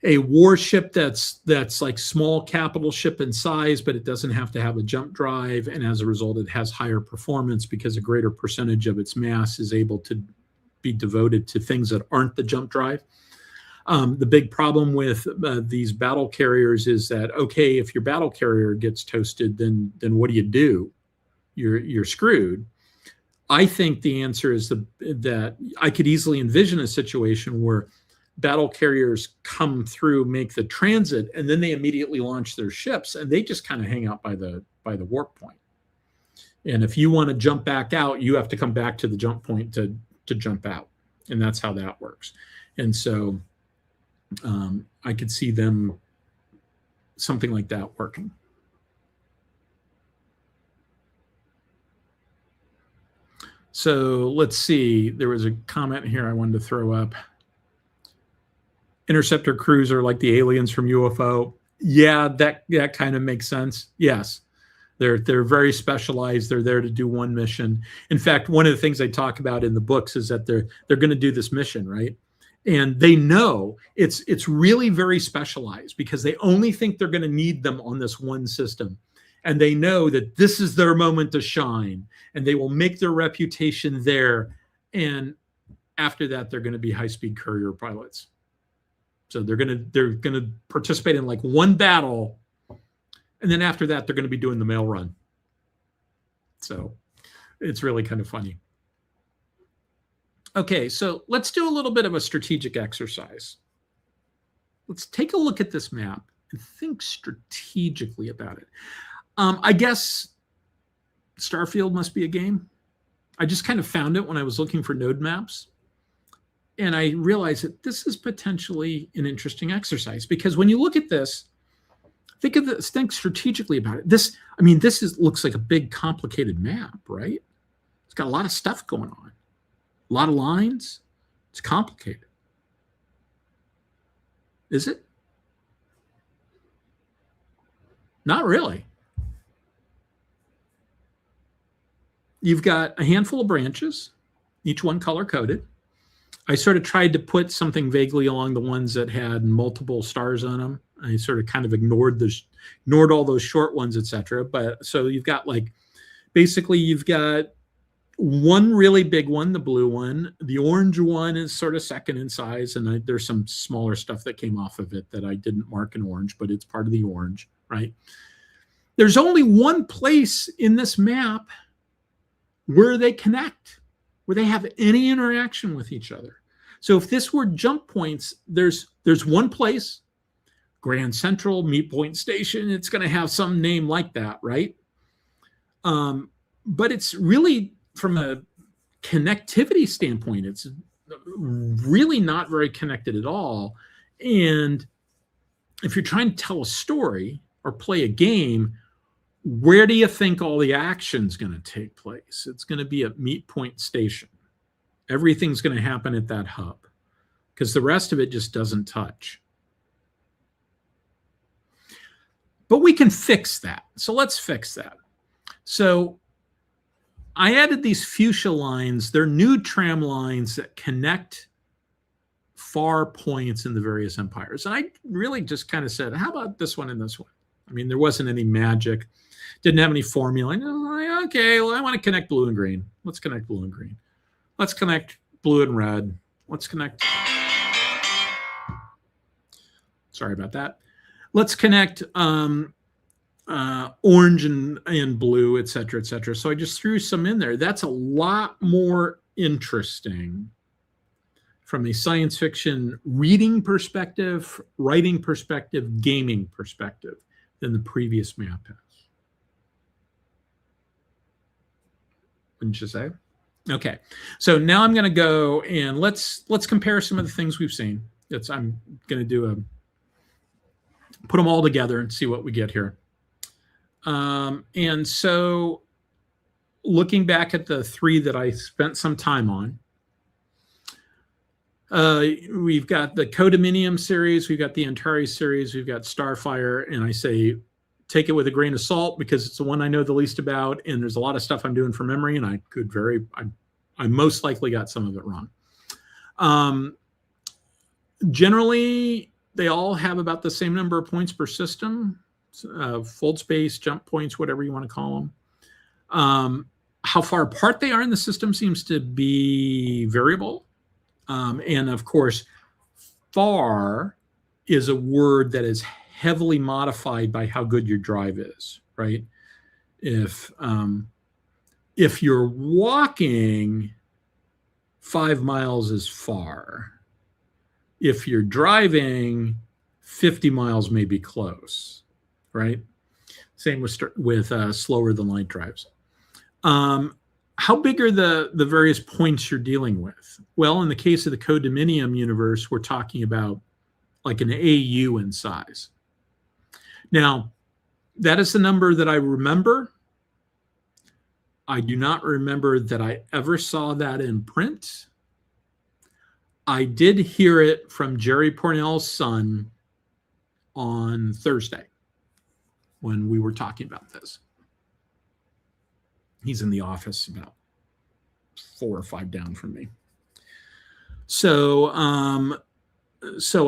S1: a warship that's like small capital ship in size, but it doesn't have to have a jump drive, and as a result, it has higher performance because a greater percentage of its mass is able to be devoted to things that aren't the jump drive. The big problem with these battle carriers is that, okay, if your battle carrier gets toasted, then what do? You're screwed. I think the answer is that I could easily envision a situation where battle carriers come through, make the transit, and then they immediately launch their ships, and they just kind of hang out by the warp point. And if you want to jump back out, you have to come back to the jump point to jump out, and that's how that works. And so I could see them something like that working. So let's see. There was a comment here I wanted to throw up. Interceptor crews are like the aliens from UFO. Yeah, that kind of makes sense. Yes, they're very specialized. They're there to do one mission. In fact, one of the things I talk about in the books is that they're going to do this mission, right? And they know it's really very specialized because they only think they're going to need them on this one system. And they know that this is their moment to shine, and they will make their reputation there. And after that, they're going to be high-speed courier pilots. So they're going to participate in like one battle, and then after that, they're going to be doing the mail run. So it's really kind of funny. Okay, so let's do a little bit of a strategic exercise. Let's take a look at this map and think strategically about it. I guess Starfield must be a game. I just kind of found it when I was looking for node maps. And I realized that this is potentially an interesting exercise because when you look at this, think strategically about it. This looks like a big, complicated map, right? It's got a lot of stuff going on, a lot of lines. It's complicated. Is it? Not really. You've got a handful of branches, each one color-coded. I sort of tried to put something vaguely along the ones that had multiple stars on them. I sort of kind of ignored all those short ones, etc. But so you've got like, basically you've got one really big one, the blue one. The orange one is sort of second in size, and there's some smaller stuff that came off of it that I didn't mark in orange, but it's part of the orange, right? There's only one place in this map where they connect, where they have any interaction with each other. So if this were jump points, there's one place, Grand Central, Meet Point Station, it's going to have some name like that, right? But it's really, from a connectivity standpoint, it's really not very connected at all. And if you're trying to tell a story or play a game, where do you think all the action's going to take place? It's going to be at Meet Point Station. Everything's going to happen at that hub because the rest of it just doesn't touch. But we can fix that. So let's fix that. So I added these fuchsia lines. They're new tram lines that connect far points in the various empires. And I really just kind of said, how about this one and this one? I mean, there wasn't any magic. Didn't have any formula. And I was like, okay, well, I want to connect blue and green. Let's connect blue and green. Let's connect blue and red. Let's connect. Sorry about that. Let's connect orange and blue, et cetera, et cetera. So I just threw some in there. That's a lot more interesting from a science fiction reading perspective, writing perspective, gaming perspective than the previous map has. Wouldn't you say? Okay, so now I'm going to go and let's compare some of the things we've seen. I'm going to put them all together and see what we get here. And so looking back at the three that I spent some time on, we've got the CoDominium series, we've got the Antares series, we've got Starfire, and I say take it with a grain of salt because it's the one I know the least about, and there's a lot of stuff I'm doing from memory, and I most likely got some of it wrong. Generally, they all have about the same number of points per system, fold space, jump points, whatever you want to call them. How far apart they are in the system seems to be variable. And of course, far is a word that is heavily modified by how good your drive is, right? If you're walking, 5 miles is far. If you're driving, 50 miles may be close, right? Same with slower than light drives. How big are the various points you're dealing with? Well, in the case of the CoDominium universe, we're talking about like an AU in size. Now, that is the number that I remember. I do not remember that I ever saw that in print. I did hear it from Jerry Pournelle's son on Thursday when we were talking about this. He's in the office about 4 or 5 down from me. So I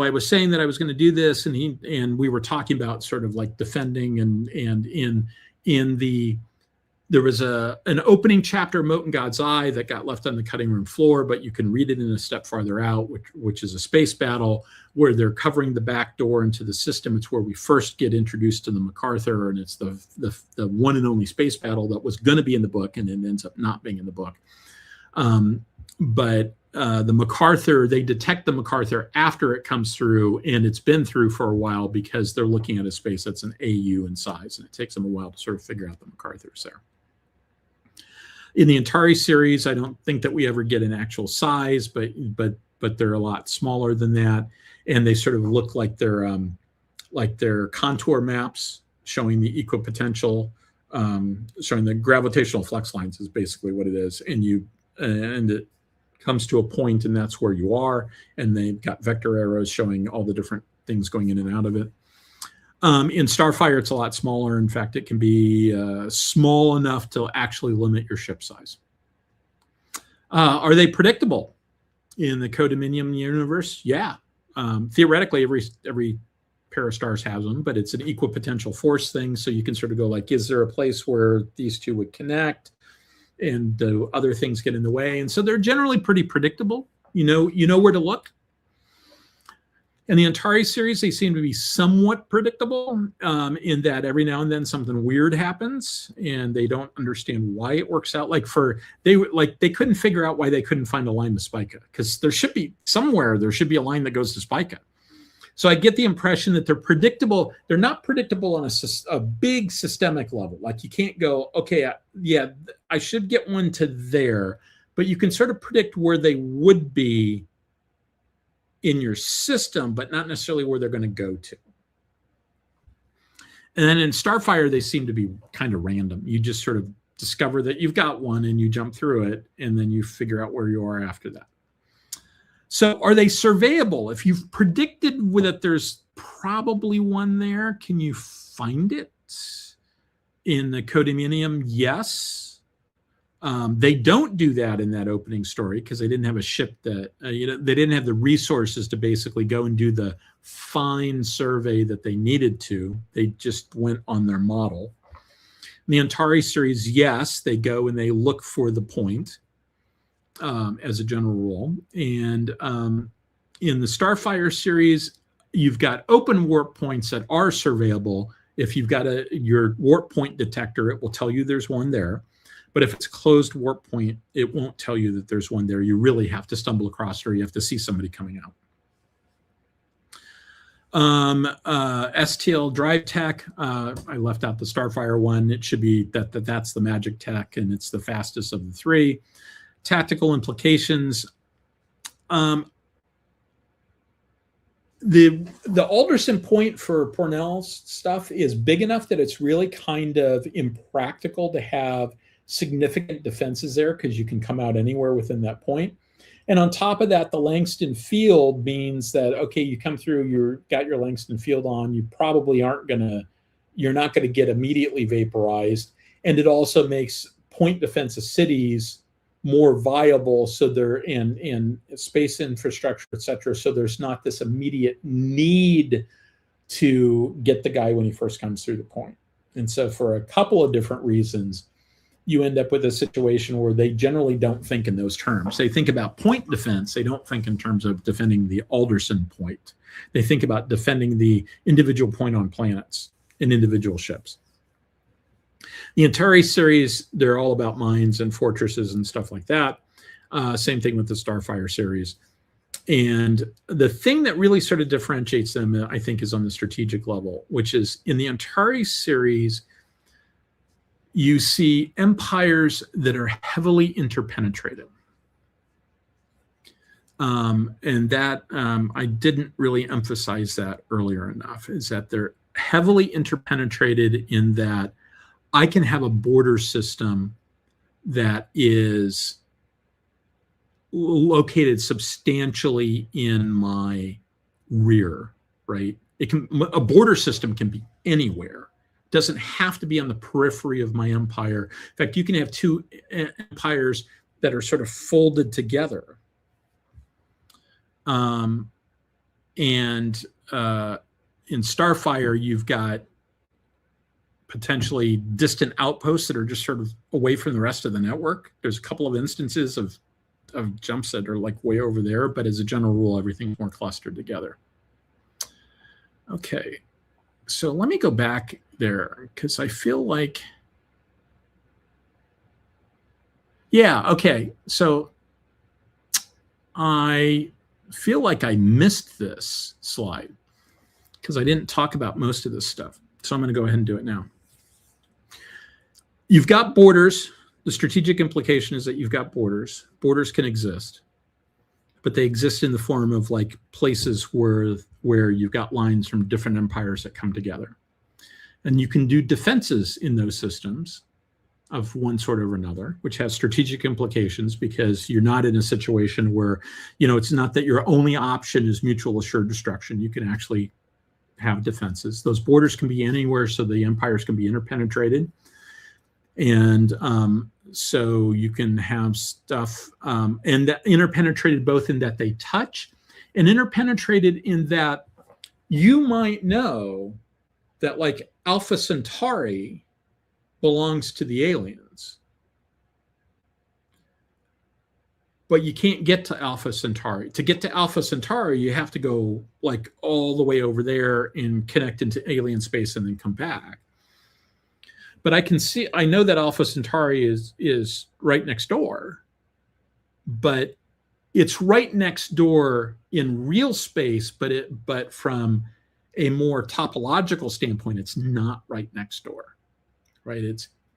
S1: was saying that I was going to do this, and we were talking about sort of like defending there was an opening chapter of Mote in God's Eye that got left on the cutting room floor, but you can read it in a step farther out, which is a space battle where they're covering the back door into the system. It's where we first get introduced to the MacArthur, and it's the one and only space battle that was going to be in the book, and it ends up not being in the book. But the MacArthur, they detect the MacArthur after it comes through, and it's been through for a while because they're looking at a space that's an AU in size, and it takes them a while to sort of figure out the MacArthur's there. In the Antares series, I don't think that we ever get an actual size, but they're a lot smaller than that, and they sort of look like they're contour maps showing the equipotential, showing the gravitational flux lines is basically what it is, and it comes to a point, and that's where you are, and they've got vector arrows showing all the different things going in and out of it. In Starfire, it's a lot smaller. In fact, it can be small enough to actually limit your ship size. Are they predictable? in the CoDominium universe? Yeah. Theoretically, every pair of stars has them, but it's an equipotential force thing. So you can sort of go like, is there a place where these two would connect? And do other things get in the way? And so they're generally pretty predictable. You know where to look. In the Antares series, they seem to be somewhat predictable in that every now and then something weird happens, and they don't understand why it works out. They couldn't figure out why they couldn't find a line to Spica, because there should be a line that goes to Spica. So I get the impression that they're predictable. They're not predictable on a big systemic level. Like you can't go, okay, yeah, I should get one to there, but you can sort of predict where they would be in your system, but not necessarily where they're going to go to. And then in Starfire, they seem to be kind of random. You just sort of discover that you've got one and you jump through it, and then you figure out where you are after that. So are they surveyable? If you've predicted that there's probably one there, can you find it? In the CoDominium, yes. They don't do that in that opening story because they didn't have a ship that, they didn't have the resources to basically go and do the fine survey that they needed to. They just went on their model. In the Antares series, yes, they go and they look for the point as a general rule. And in the Starfire series, you've got open warp points that are surveyable. If you've got your warp point detector, it will tell you there's one there. But if it's a closed warp point, it won't tell you that there's one there. You really have to stumble across it, or you have to see somebody coming out. STL drive tech, I left out the Starfire one. It should be that's the magic tech, and it's the fastest of the three. Tactical implications. The Alderson point for Pournelle's stuff is big enough that it's really kind of impractical to have significant defenses there, because you can come out anywhere within that point. And on top of that, the Langston field means that, okay, you come through, you've got your Langston field on, you probably you're not going to get immediately vaporized. And it also makes point defense of cities more viable, so they're in space infrastructure, et cetera. So there's not this immediate need to get the guy when he first comes through the point. And so for a couple of different reasons, you end up with a situation where they generally don't think in those terms. They think about point defense. They don't think in terms of defending the Alderson point. They think about defending the individual point on planets and individual ships. The Antares series, they're all about mines and fortresses and stuff like that. Same thing with the Starfire series. And the thing that really sort of differentiates them, I think, is on the strategic level, which is in the Antares series, you see empires that are heavily interpenetrated. And that I didn't really emphasize that earlier enough, is that they're heavily interpenetrated in that I can have a border system that is located substantially in my rear, right? A border system can be anywhere. Doesn't have to be on the periphery of my empire. In fact, you can have two empires that are sort of folded together. And in Starfire, you've got potentially distant outposts that are just sort of away from the rest of the network. There's a couple of instances of jumps that are like way over there, but as a general rule, everything's more clustered together. Okay, so let me go back there, because I feel like, yeah, okay, so I feel like I missed this slide because I didn't talk about most of this stuff. So I'm going to go ahead and do it now. You've got borders. The strategic implication is that you've got borders. Borders can exist, but they exist in the form of like places where you've got lines from different empires that come together. And you can do defenses in those systems of one sort or another, which has strategic implications, because you're not in a situation where, it's not that your only option is mutual assured destruction. You can actually have defenses. Those borders can be anywhere, so the empires can be interpenetrated. And So you can have stuff, and that interpenetrated both in that they touch, and interpenetrated in that you might know that like Alpha Centauri belongs to the aliens, but you can't get to Alpha Centauri. To get to Alpha Centauri, you have to go like all the way over there and connect into alien space and then come back. But I know that Alpha Centauri is right next door, but it's right next door in real space, but from a more topological standpoint, it's not right next door, right?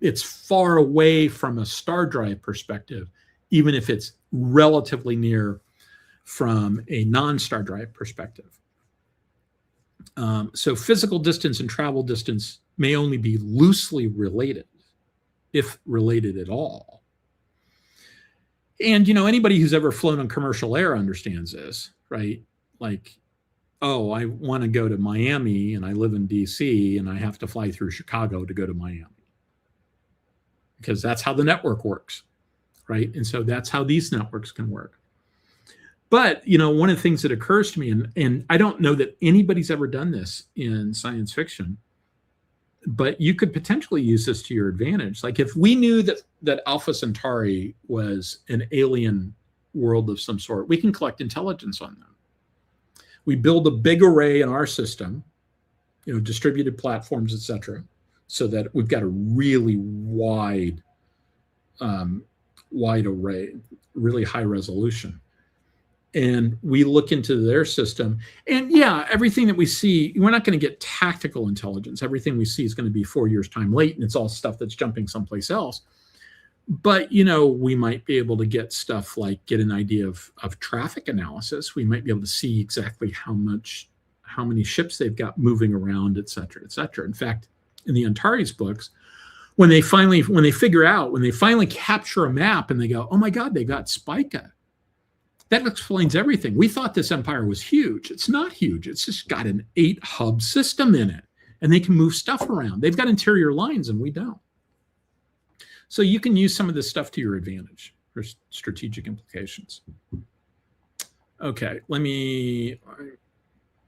S1: It's far away from a star drive perspective, even if it's relatively near from a non-star drive perspective. So physical distance and travel distance may only be loosely related, if related at all. And, anybody who's ever flown on commercial air understands this, right? Like, oh, I want to go to Miami and I live in DC and I have to fly through Chicago to go to Miami. Because that's how the network works, right? And so that's how these networks can work. But, one of the things that occurs to me, and I don't know that anybody's ever done this in science fiction, but you could potentially use this to your advantage. Like if we knew that Alpha Centauri was an alien world of some sort, we can collect intelligence on them. We build a big array in our system, distributed platforms, etc., so that we've got a really wide array, really high resolution. And we look into their system, and yeah, everything that we see, we're not going to get tactical intelligence. Everything we see is going to be 4 years time late, and it's all stuff that's jumping someplace else. But, we might be able to get stuff like get an idea of traffic analysis. We might be able to see exactly how many ships they've got moving around, et cetera, et cetera. In fact, in the Antares books, when they finally capture a map and they go, oh my God, they got Spica. That explains everything. We thought this empire was huge. It's not huge. It's just got an 8-hub system in it, and they can move stuff around. They've got interior lines, and we don't. So you can use some of this stuff to your advantage for strategic implications. Okay, I'm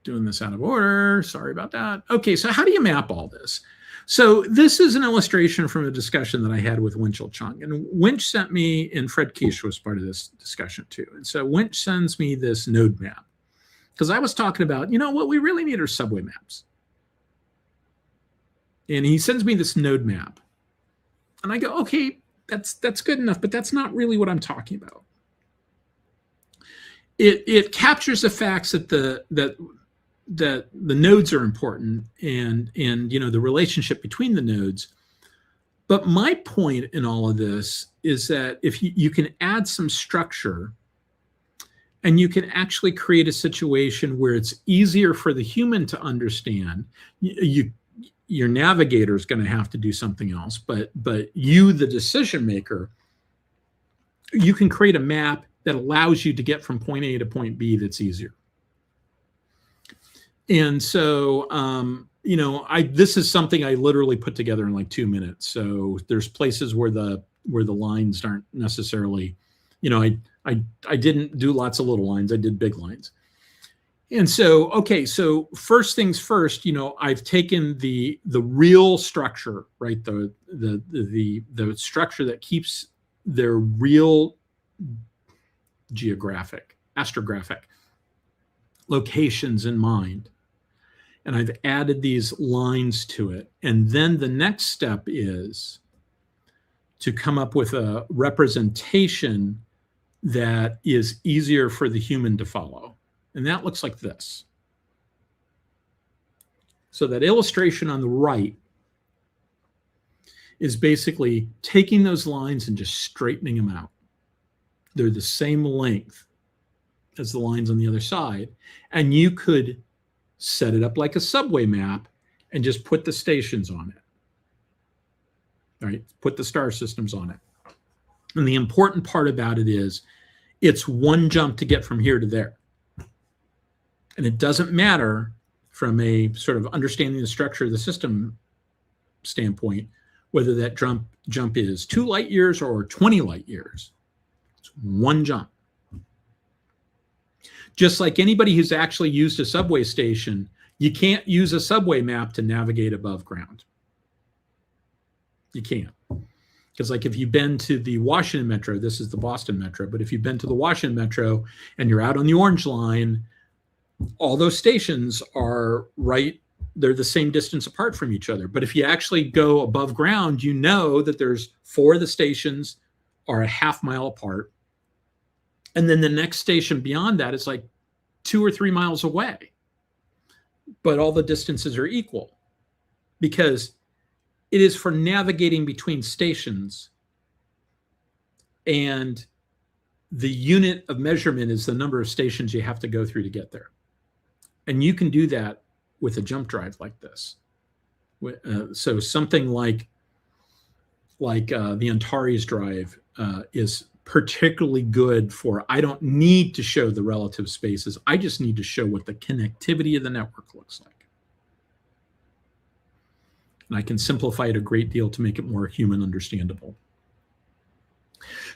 S1: doing this out of order. Sorry about that. Okay, so how do you map all this? So this is an illustration from a discussion that I had with Winchell Chung. And Winch sent me, and Fred Quiche was part of this discussion too. And so Winch sends me this node map. Because I was talking about, what we really need are subway maps. And he sends me this node map. And I go, okay, that's good enough, but that's not really what I'm talking about. It captures the facts that the nodes are important and the relationship between the nodes. But my point in all of this is that if you can add some structure and you can actually create a situation where it's easier for the human to understand, your navigator is going to have to do something else, but you, the decision maker, you can create a map that allows you to get from point A to point B that's easier. And so, this is something I literally put together in like 2 minutes. So there's places where the lines aren't necessarily, I didn't do lots of little lines. I did big lines. And so, okay, so first things first, I've taken the real structure, right? The structure that keeps their real astrographic locations in mind. And I've added these lines to it. And then the next step is to come up with a representation that is easier for the human to follow. And that looks like this. So that illustration on the right is basically taking those lines and just straightening them out. They're the same length as the lines on the other side. And you could set it up like a subway map and just put the stations on it. All right, put the star systems on it. And the important part about it is it's one jump to get from here to there. And it doesn't matter from a sort of understanding the structure of the system standpoint whether that jump is 2 light years or 20 light years. It's one jump. Just like anybody who's actually used a subway station, you can't use a subway map to navigate above ground. You can't. Because like if you've been to the Washington Metro, this is the Boston Metro, but if you've been to the Washington Metro and you're out on the Orange Line, all those stations are right, they're the same distance apart from each other. But if you actually go above ground, you know that there's 4 of the stations are a half mile apart. And then the next station beyond that is like 2 or 3 miles away. But all the distances are equal because it is for navigating between stations, and the unit of measurement is the number of stations you have to go through to get there. And you can do that with a jump drive like this. So something like the Antares drive is particularly good for, I don't need to show the relative spaces. I just need to show what the connectivity of the network looks like. And I can simplify it a great deal to make it more human understandable.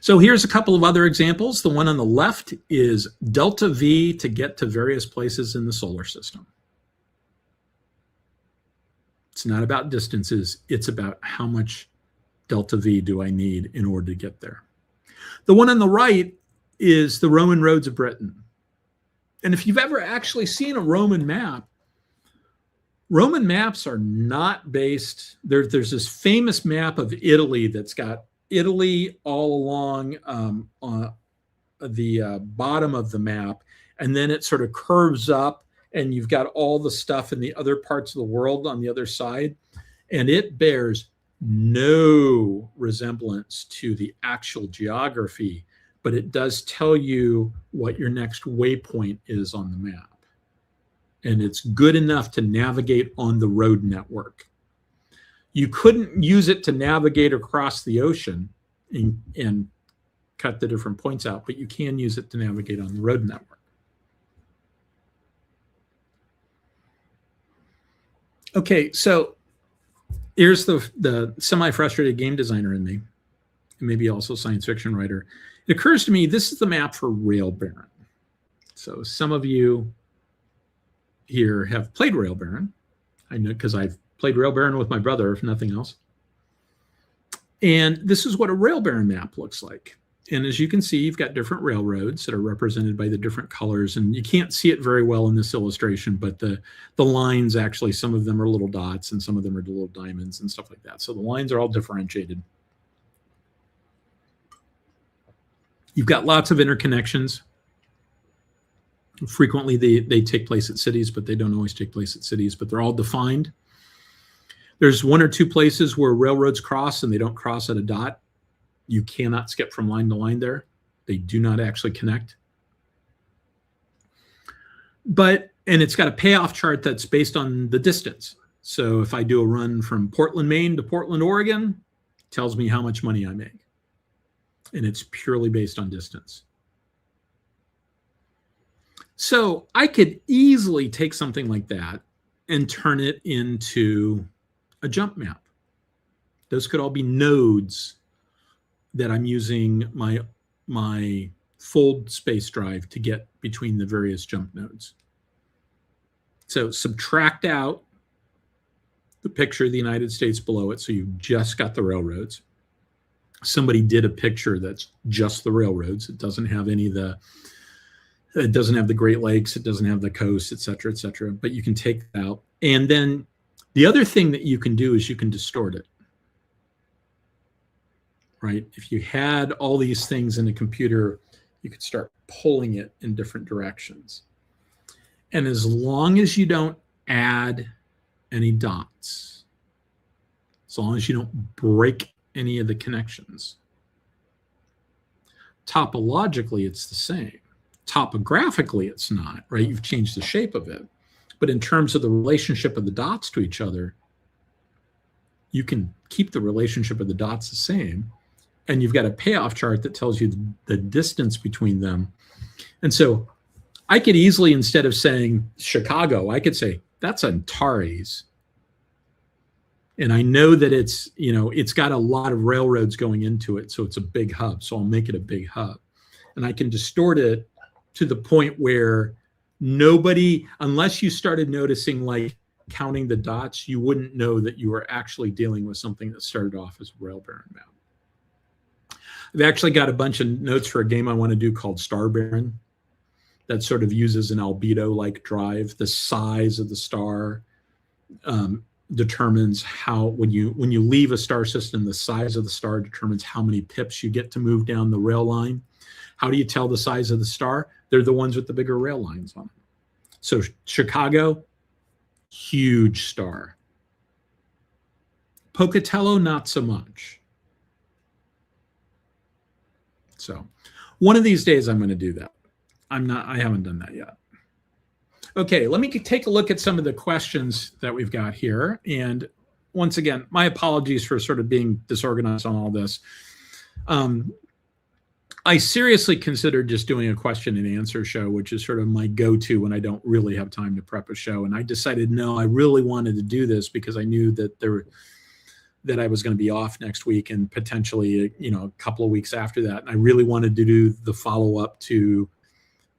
S1: So here's a couple of other examples. The one on the left is delta V to get to various places in the solar system. It's not about distances. It's about how much delta V do I need in order to get there. The one on the right is the Roman roads of Britain. And if you've ever actually seen a Roman map, Roman maps are not based, there's this famous map of Italy that's got Italy all along the bottom of the map, and then it sort of curves up, and you've got all the stuff in the other parts of the world on the other side, and it bears no resemblance to the actual geography, but it does tell you what your next waypoint is on the map. And it's good enough to navigate on the road network. You couldn't use it to navigate across the ocean and cut the different points out, but you can use it to navigate on the road network. Okay, so here's the semi-frustrated game designer in me, and maybe also science fiction writer. It occurs to me this is the map for Rail Baron. So some of you here have played Rail Baron. I know because I've played Rail Baron with my brother, if nothing else. And this is what a Rail Baron map looks like. And as you can see, you've got different railroads that are represented by the different colors. And you can't see it very well in this illustration, but the lines actually, some of them are little dots and some of them are little diamonds and stuff like that. So the lines are all differentiated. You've got lots of interconnections. Frequently, they take place at cities, but they don't always take place at cities, but they're all defined. There's 1 or 2 places where railroads cross and they don't cross at a dot. You cannot skip from line to line there. They do not actually connect. And it's got a payoff chart that's based on the distance. So if I do a run from Portland, Maine to Portland, Oregon, it tells me how much money I make. And it's purely based on distance. So I could easily take something like that and turn it into a jump map. Those could all be nodes that I'm using my fold space drive to get between the various jump nodes. So subtract out the picture of the United States below it, so you've just got the railroads. Somebody did a picture that's just the railroads. It doesn't have any of the, it doesn't have the Great Lakes, it doesn't have the coast, et cetera, but you can take that out. And then the other thing that you can do is you can distort it, right? If you had all these things in a computer, you could start pulling it in different directions. And as long as you don't add any dots, as long as you don't break any of the connections, topologically, it's the same. Topographically, it's not, right? You've changed the shape of it. But in terms of the relationship of the dots to each other, you can keep the relationship of the dots the same. And you've got a payoff chart that tells you the distance between them. And so I could easily, instead of saying Chicago, I could say, that's Antares. And I know that it's, it's got a lot of railroads going into it. So it's a big hub. So I'll make it a big hub. And I can distort it to the point where nobody, unless you started noticing like counting the dots, you wouldn't know that you were actually dealing with something that started off as a rail baron map. I've actually got a bunch of notes for a game I want to do called Star Baron that sort of uses an albedo-like drive. The size of the star determines how, when you leave a star system, the size of the star determines how many pips you get to move down the rail line. How do you tell the size of the star? They're the ones with the bigger rail lines on them. So Chicago, huge star. Pocatello, not so much. So one of these days I'm going to do that. I haven't done that yet. Okay, let me take a look at some of the questions that we've got here. And once again, my apologies for sort of being disorganized on all this. I seriously considered just doing a question and answer show, which is sort of my go-to when I don't really have time to prep a show. And I decided, no, I really wanted to do this because I knew that that I was going to be off next week and potentially, a couple of weeks after that. And I really wanted to do the follow-up to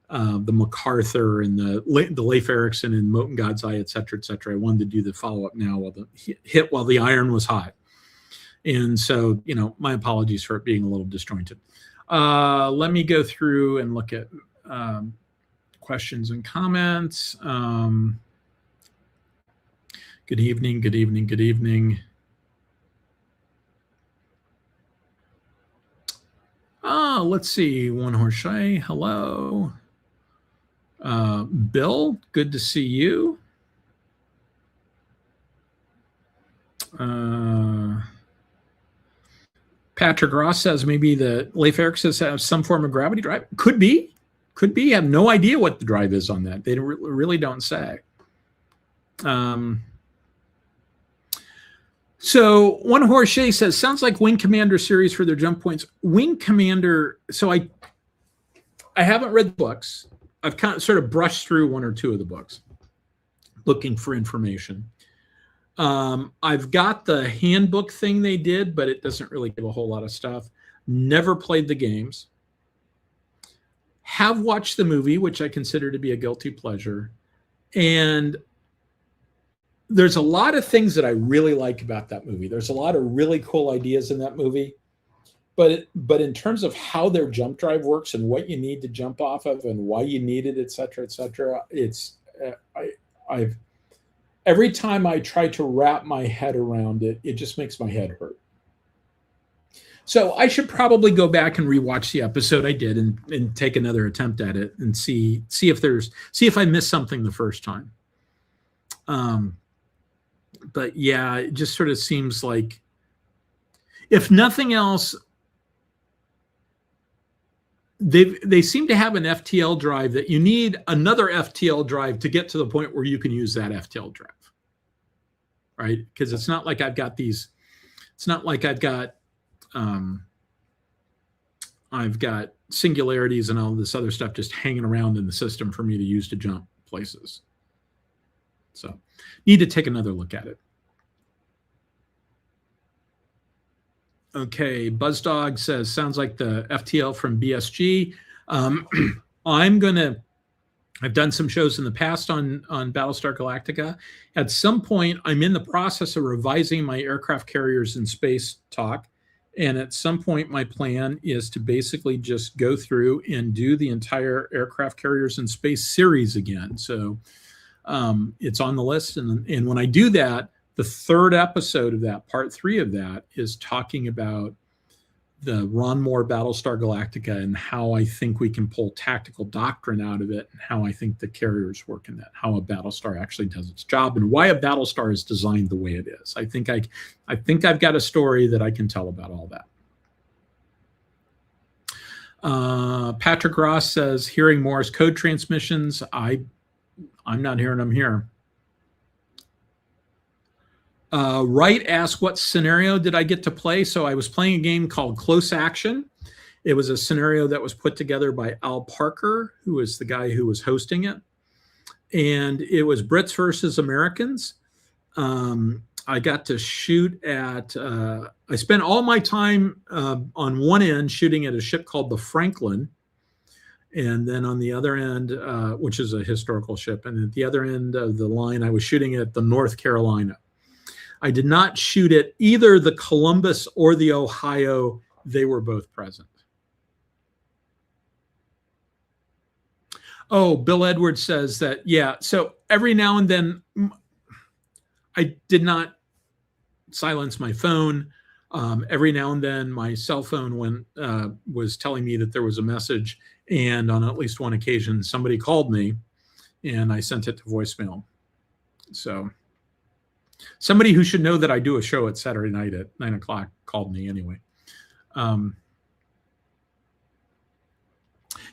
S1: the MacArthur and the Leif Erikson and Moten God's Eye, et cetera, et cetera. I wanted to do the follow-up now while the iron was hot. And so, my apologies for it being a little disjointed. Let me go through and look at questions and comments. Good evening, good evening, good evening. Let's see. One Horse Shay, hello. Bill, good to see you. Patrick Ross says maybe the Leif Erikson has some form of gravity drive. Could be. I have no idea what the drive is on that. They really don't say. So One Horse Shay says, sounds like Wing Commander series for their jump points. Wing Commander, so I haven't read the books. I've kind of sort of brushed through one or two of the books looking for information. I've got the handbook thing they did, but it doesn't really give a whole lot of stuff. Never played the games. Have watched the movie, which I consider to be a guilty pleasure. And there's a lot of things that I really like about that movie. There's a lot of really cool ideas in that movie. But in terms of how their jump drive works and what you need to jump off of and why you need it, et cetera, it's every time I try to wrap my head around it, it just makes my head hurt. So I should probably go back and rewatch the episode I did and take another attempt at it and see if I missed something the first time. But yeah, it just sort of seems like, if nothing else, they seem to have an FTL drive that you need another FTL drive to get to the point where you can use that FTL drive, right? Because it's not like I've got I've got singularities and all this other stuff just hanging around in the system for me to use to jump places. So need to take another look at it. Okay, Buzzdog says, sounds like the FTL from BSG. I've done some shows in the past on Battlestar Galactica. At some point, I'm in the process of revising my aircraft carriers in space talk. And at some point, my plan is to basically just go through and do the entire aircraft carriers in space series again. So it's on the list. And when I do that, the third episode of that, part 3 of that, is talking about the Ron Moore Battlestar Galactica and how I think we can pull tactical doctrine out of it and how I think the carriers work in that, how a Battlestar actually does its job and why a Battlestar is designed the way it is. I think I've got a story that I can tell about all that. Patrick Ross says, hearing Morse code transmissions. I'm not hearing them here. Wright asked, what scenario did I get to play? So I was playing a game called Close Action. It was a scenario that was put together by Al Parker, who is the guy who was hosting it. And it was Brits versus Americans. I got to shoot at, I spent all my time on one end shooting at a ship called the Franklin. And then on the other end, which is a historical ship, and at the other end of the line, I was shooting at the North Carolina. I did not shoot at either the Columbus or the Ohio. They were both present. Oh, Bill Edwards says that, yeah. So every now and then, I did not silence my phone. Every now and then, my cell phone was telling me that there was a message, and on at least one occasion, somebody called me, and I sent it to voicemail. So somebody who should know that I do a show at Saturday night at 9 o'clock called me anyway.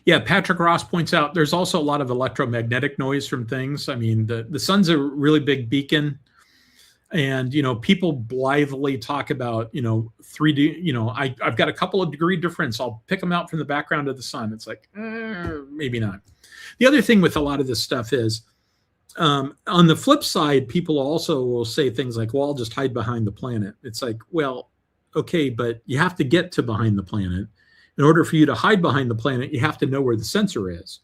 S1: Yeah, Patrick Ross points out there's also a lot of electromagnetic noise from things. I mean, the sun's a really big beacon. And, people blithely talk about, 3D, I've got a couple of degree difference. I'll pick them out from the background of the sun. It's like, maybe not. The other thing with a lot of this stuff is, on the flip side, people also will say things like, well, I'll just hide behind the planet. It's like, well, okay, but you have to get to behind the planet. In order for you to hide behind the planet, you have to know where the sensor is.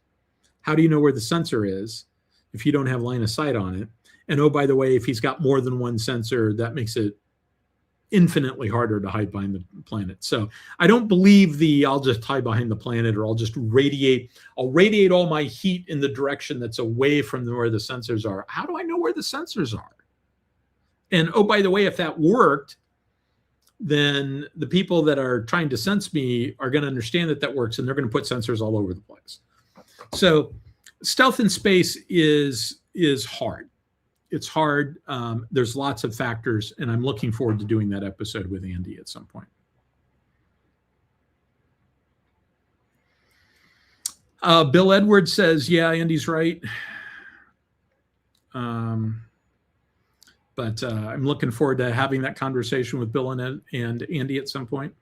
S1: How do you know where the sensor is if you don't have line of sight on it? And oh, by the way, if he's got more than one sensor, that makes it infinitely harder to hide behind the planet. So I don't believe I'll just hide behind the planet, or I'll radiate all my heat in the direction that's away from where the sensors are. How do I know where the sensors are? And oh, by the way, if that worked, then the people that are trying to sense me are going to understand that works, and they're going to put sensors all over the place. So stealth in space is hard. It's hard. There's lots of factors, and I'm looking forward to doing that episode with Andy at some point. Bill Edwards says, yeah, Andy's right. But I'm looking forward to having that conversation with Bill and Andy at some point.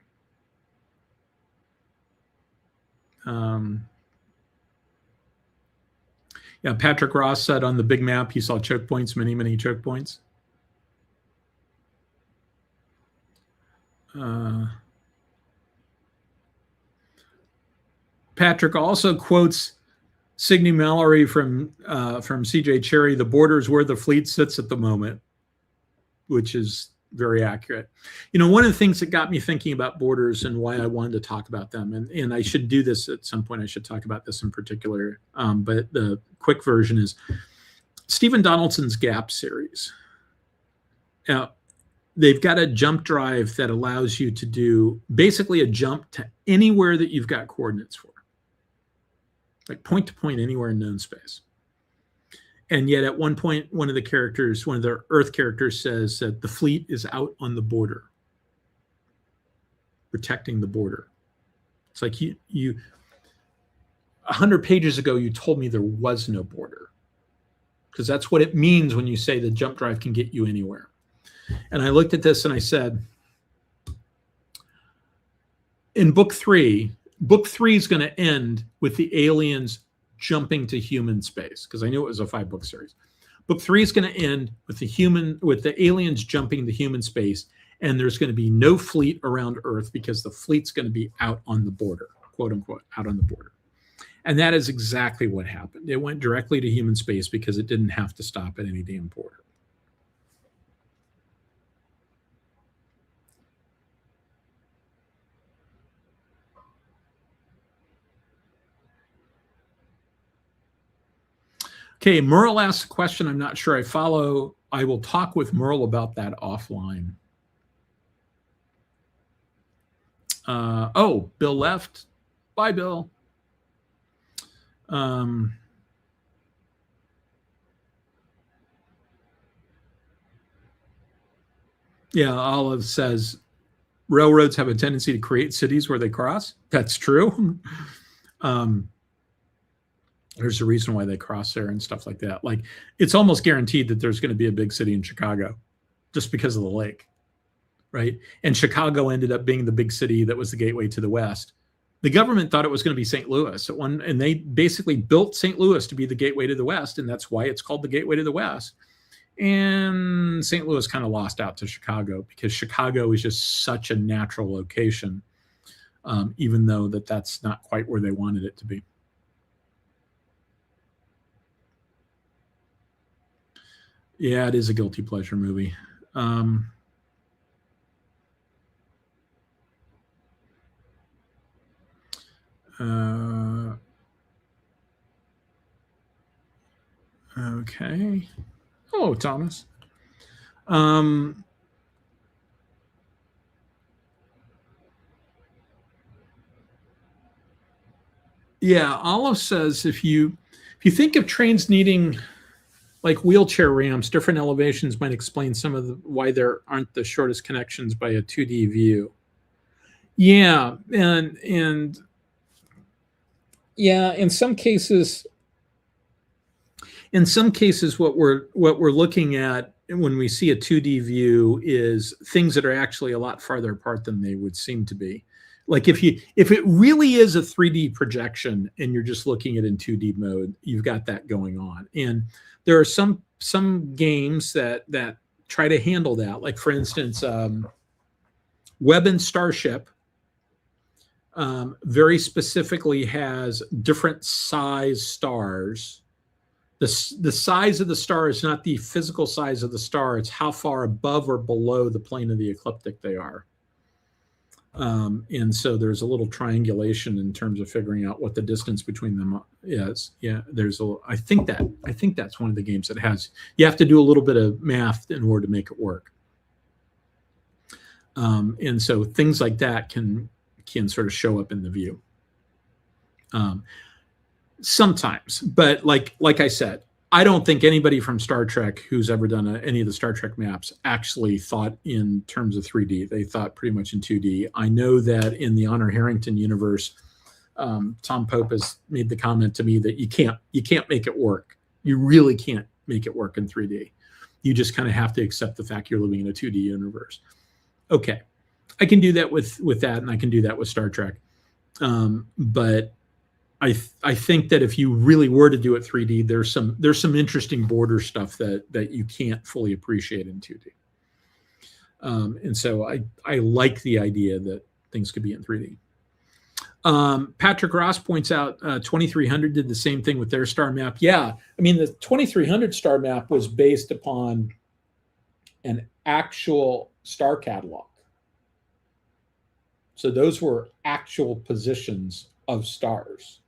S1: Yeah, Patrick Ross said on the big map he saw choke points, many, many choke points. Patrick also quotes Signe Mallory from C.J. Cherry, "The border is where the fleet sits at the moment," which is very accurate. One of the things that got me thinking about borders and why I wanted to talk about them, and I should do this at some point, I should talk about this in particular, but the quick version is Stephen Donaldson's Gap series. Now, they've got a jump drive that allows you to do basically a jump to anywhere that you've got coordinates for, like point to point anywhere in known space. And yet at one point, one of the Earth characters says that the fleet is out on the border, protecting the border. It's like you 100 pages ago, you told me there was no border, because that's what it means when you say the jump drive can get you anywhere. And I looked at this and I said, in book three is going to end with the aliens jumping to human space, because I knew it was a 5-book series. Book 3 is going to end with the aliens jumping to human space, and there's going to be no fleet around Earth because the fleet's going to be out on the border, quote unquote, out on the border. And that is exactly what happened. It went directly to human space because it didn't have to stop at any damn border. Okay, Merle asks a question I'm not sure I follow. I will talk with Merle about that offline. Oh, Bill left. Bye, Bill. Yeah, Olive says, railroads have a tendency to create cities where they cross. That's true. There's a reason why they cross there and stuff like that. Like, it's almost guaranteed that there's going to be a big city in Chicago just because of the lake, right? And Chicago ended up being the big city that was the gateway to the West. The government thought it was going to be St. Louis and they basically built St. Louis to be the gateway to the West, and that's why it's called the gateway to the West. And St. Louis kind of lost out to Chicago because Chicago is just such a natural location, even though that's not quite where they wanted it to be. Yeah, it is a guilty pleasure movie. Okay. Oh, Thomas. Yeah, Olive says if you think of trains needing like wheelchair ramps, different elevations might explain some of why there aren't the shortest connections by a 2D view. Yeah, and yeah, in some cases what we're looking at when we see a 2D view is things that are actually a lot farther apart than they would seem to be. Like if it really is a 3D projection and you're just looking at it in 2D mode, you've got that going on. And there are some games that try to handle that. Like for instance, Web and Starship very specifically has different size stars. The size of the star is not the physical size of the star, it's how far above or below the plane of the ecliptic they are. And so there's a little triangulation in terms of figuring out what the distance between them is. Yeah, I think that's one of the games that has, you have to do a little bit of math in order to make it work. And so things like that can sort of show up in the view. Sometimes, but like I said, I don't think anybody from Star Trek who's ever done any of the Star Trek maps actually thought in terms of 3D. They thought pretty much in 2D. I know that in the Honor Harrington universe, Tom Pope has made the comment to me that you can't make it work. You really can't make it work in 3D. You just kind of have to accept the fact you're living in a 2D universe. Okay, I can do that with that, and I can do that with Star Trek. But I think that if you really were to do it 3D, there's some interesting border stuff that you can't fully appreciate in 2D. And so I like the idea that things could be in 3D. Patrick Ross points out 2300 did the same thing with their star map. Yeah, I mean the 2300 star map was based upon an actual star catalog. So those were actual positions of stars.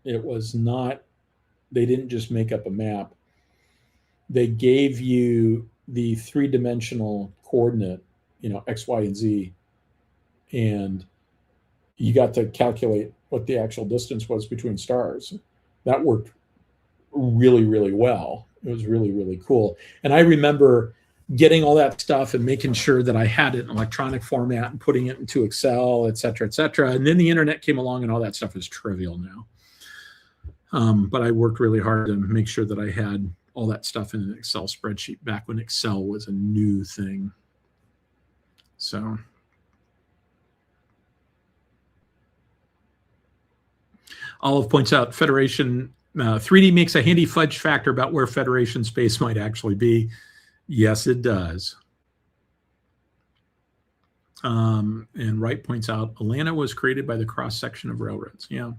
S1: It was not, they didn't just make up a map. They gave you the three-dimensional coordinate, X, Y, and Z, and you got to calculate what the actual distance was between stars. That worked really, really well. It was really, really cool. And I remember getting all that stuff and making sure that I had it in electronic format and putting it into Excel, et cetera, et cetera. And then the internet came along and all that stuff is trivial now. But I worked really hard to make sure that I had all that stuff in an Excel spreadsheet back when Excel was a new thing. So Olive points out Federation 3D makes a handy fudge factor about where Federation space might actually be. Yes, it does. And Wright points out Atlanta was created by the cross-section of railroads. Yeah,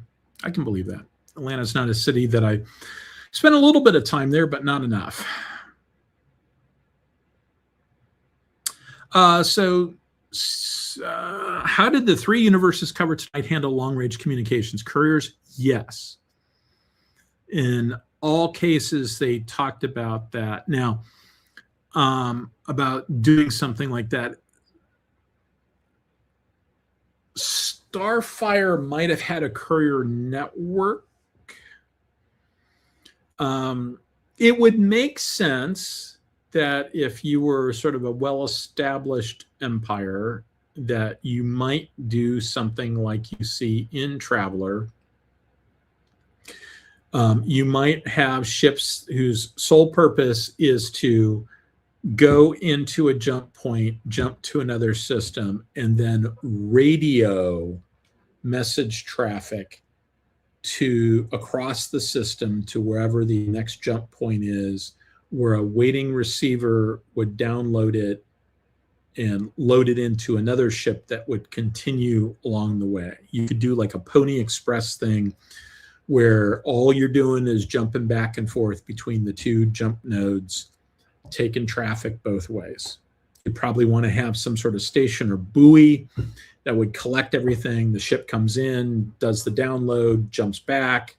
S1: I can believe that. Atlanta's not a city that I spent a little bit of time there, but not enough. So how did the three universes covered tonight handle long-range communications? Couriers? Yes. In all cases, they talked about that. Now, about doing something like that. Starfire might have had a courier network. It would make sense that if you were sort of a well-established empire, that you might do something like you see in Traveler. You might have ships whose sole purpose is to go into a jump point, jump to another system, and then radio message traffic to across the system to wherever the next jump point is, where a waiting receiver would download it and load it into another ship that would continue along the way. You could do like a Pony Express thing where all you're doing is jumping back and forth between the two jump nodes, taking traffic both ways. You probably want to have some sort of station or buoy that would collect everything. The ship comes in, does the download, jumps back,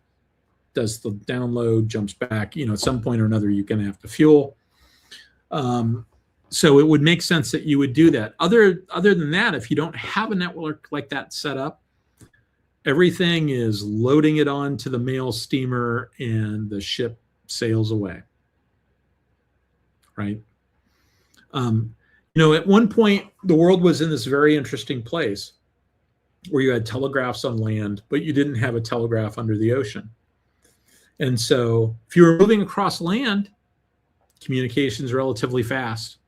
S1: does the download, jumps back. You know, at some point or another, you're going to have to fuel. So it would make sense that you would do that. Other than that, if you don't have a network like that set up, everything is loading it onto the mail steamer and the ship sails away. Right? You know, at one point, the world was in this very interesting place where you had telegraphs on land, but you didn't have a telegraph under the ocean. And so if you were moving across land, communication is relatively fast.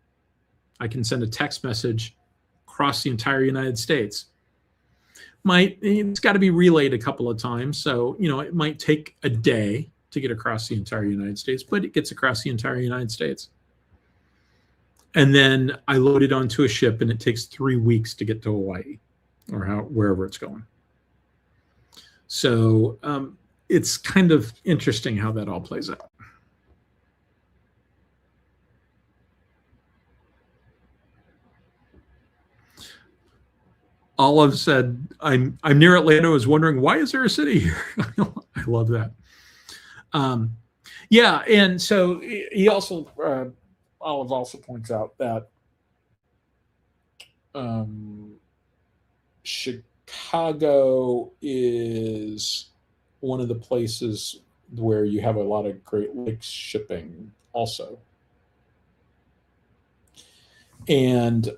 S1: I can send a text message across the entire United States. It's got to be relayed a couple of times. So, you know, it might take a day to get across the entire United States, but it gets across the entire United States. And then I load it onto a ship and it takes 3 weeks to get to Hawaii or wherever it's going. So it's kind of interesting how that all plays out. Olive said, I'm near Atlanta. I was wondering, why is there a city here? I love that. Yeah, and so he also, Olive also points out that Chicago is one of the places where you have a lot of Great Lakes shipping also. And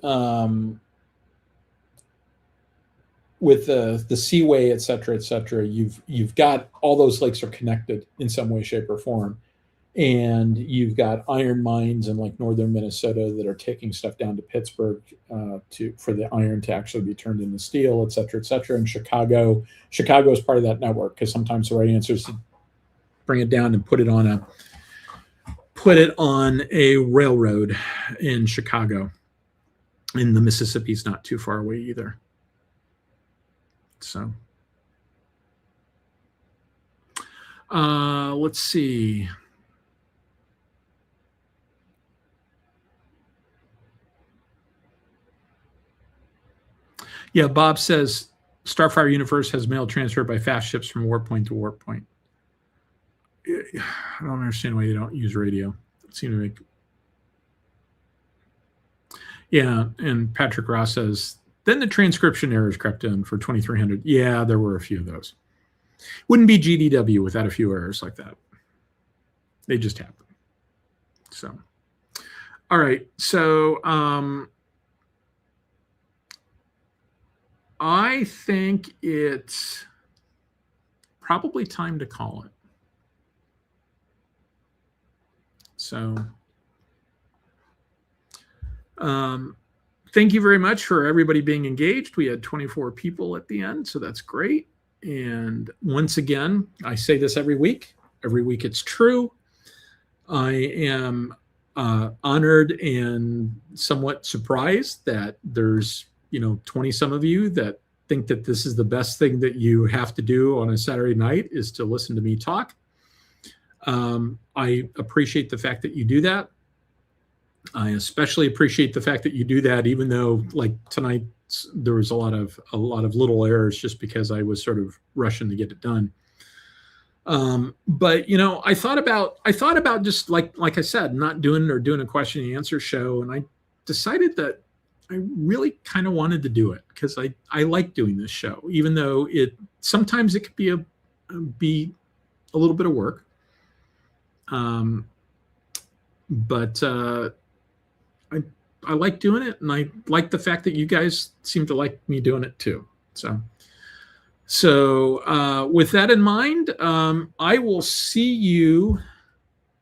S1: with the seaway, et cetera, you've got all those lakes are connected in some way, shape, or form. And you've got iron mines in like northern Minnesota that are taking stuff down to Pittsburgh for the iron to actually be turned into steel, et cetera, et cetera. And Chicago is part of that network, because sometimes the right answer is to bring it down and put it on a railroad in Chicago. And the Mississippi's not too far away either. So let's see. Yeah, Bob says Starfire universe has mail transfer by fast ships from warp point to warp point. I don't understand why you don't use radio. It seems to make. Yeah, and Patrick Ross says, then the transcription errors crept in for 2300. Yeah, there were a few of those. Wouldn't be GDW without a few errors like that. They just happen. So, all right. So, I think it's probably time to call it. So, thank you very much for everybody being engaged. We had 24 people at the end, so that's great. And once again, I say this every week. Every week it's true. I am honored and somewhat surprised that there's 20 some of you that think that this is the best thing that you have to do on a Saturday night is to listen to me talk. I appreciate the fact that you do that. I especially appreciate the fact that you do that, even though like tonight there was a lot of little errors just because I was sort of rushing to get it done. But I thought about just like I said, not doing a question and answer show, and I decided that I really kind of wanted to do it because I like doing this show, even though sometimes it could be a little bit of work. But I like doing it, and I like the fact that you guys seem to like me doing it too. So with that in mind, I will see you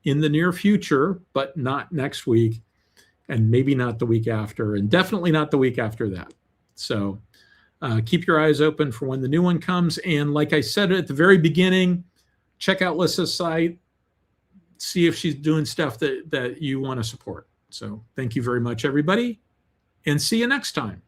S1: in the near future, but not next week, and maybe not the week after, and definitely not the week after that. So keep your eyes open for when the new one comes. And like I said at the very beginning, check out Lissa's site. see if she's doing stuff that you want to support. So thank you very much, everybody, and see you next time.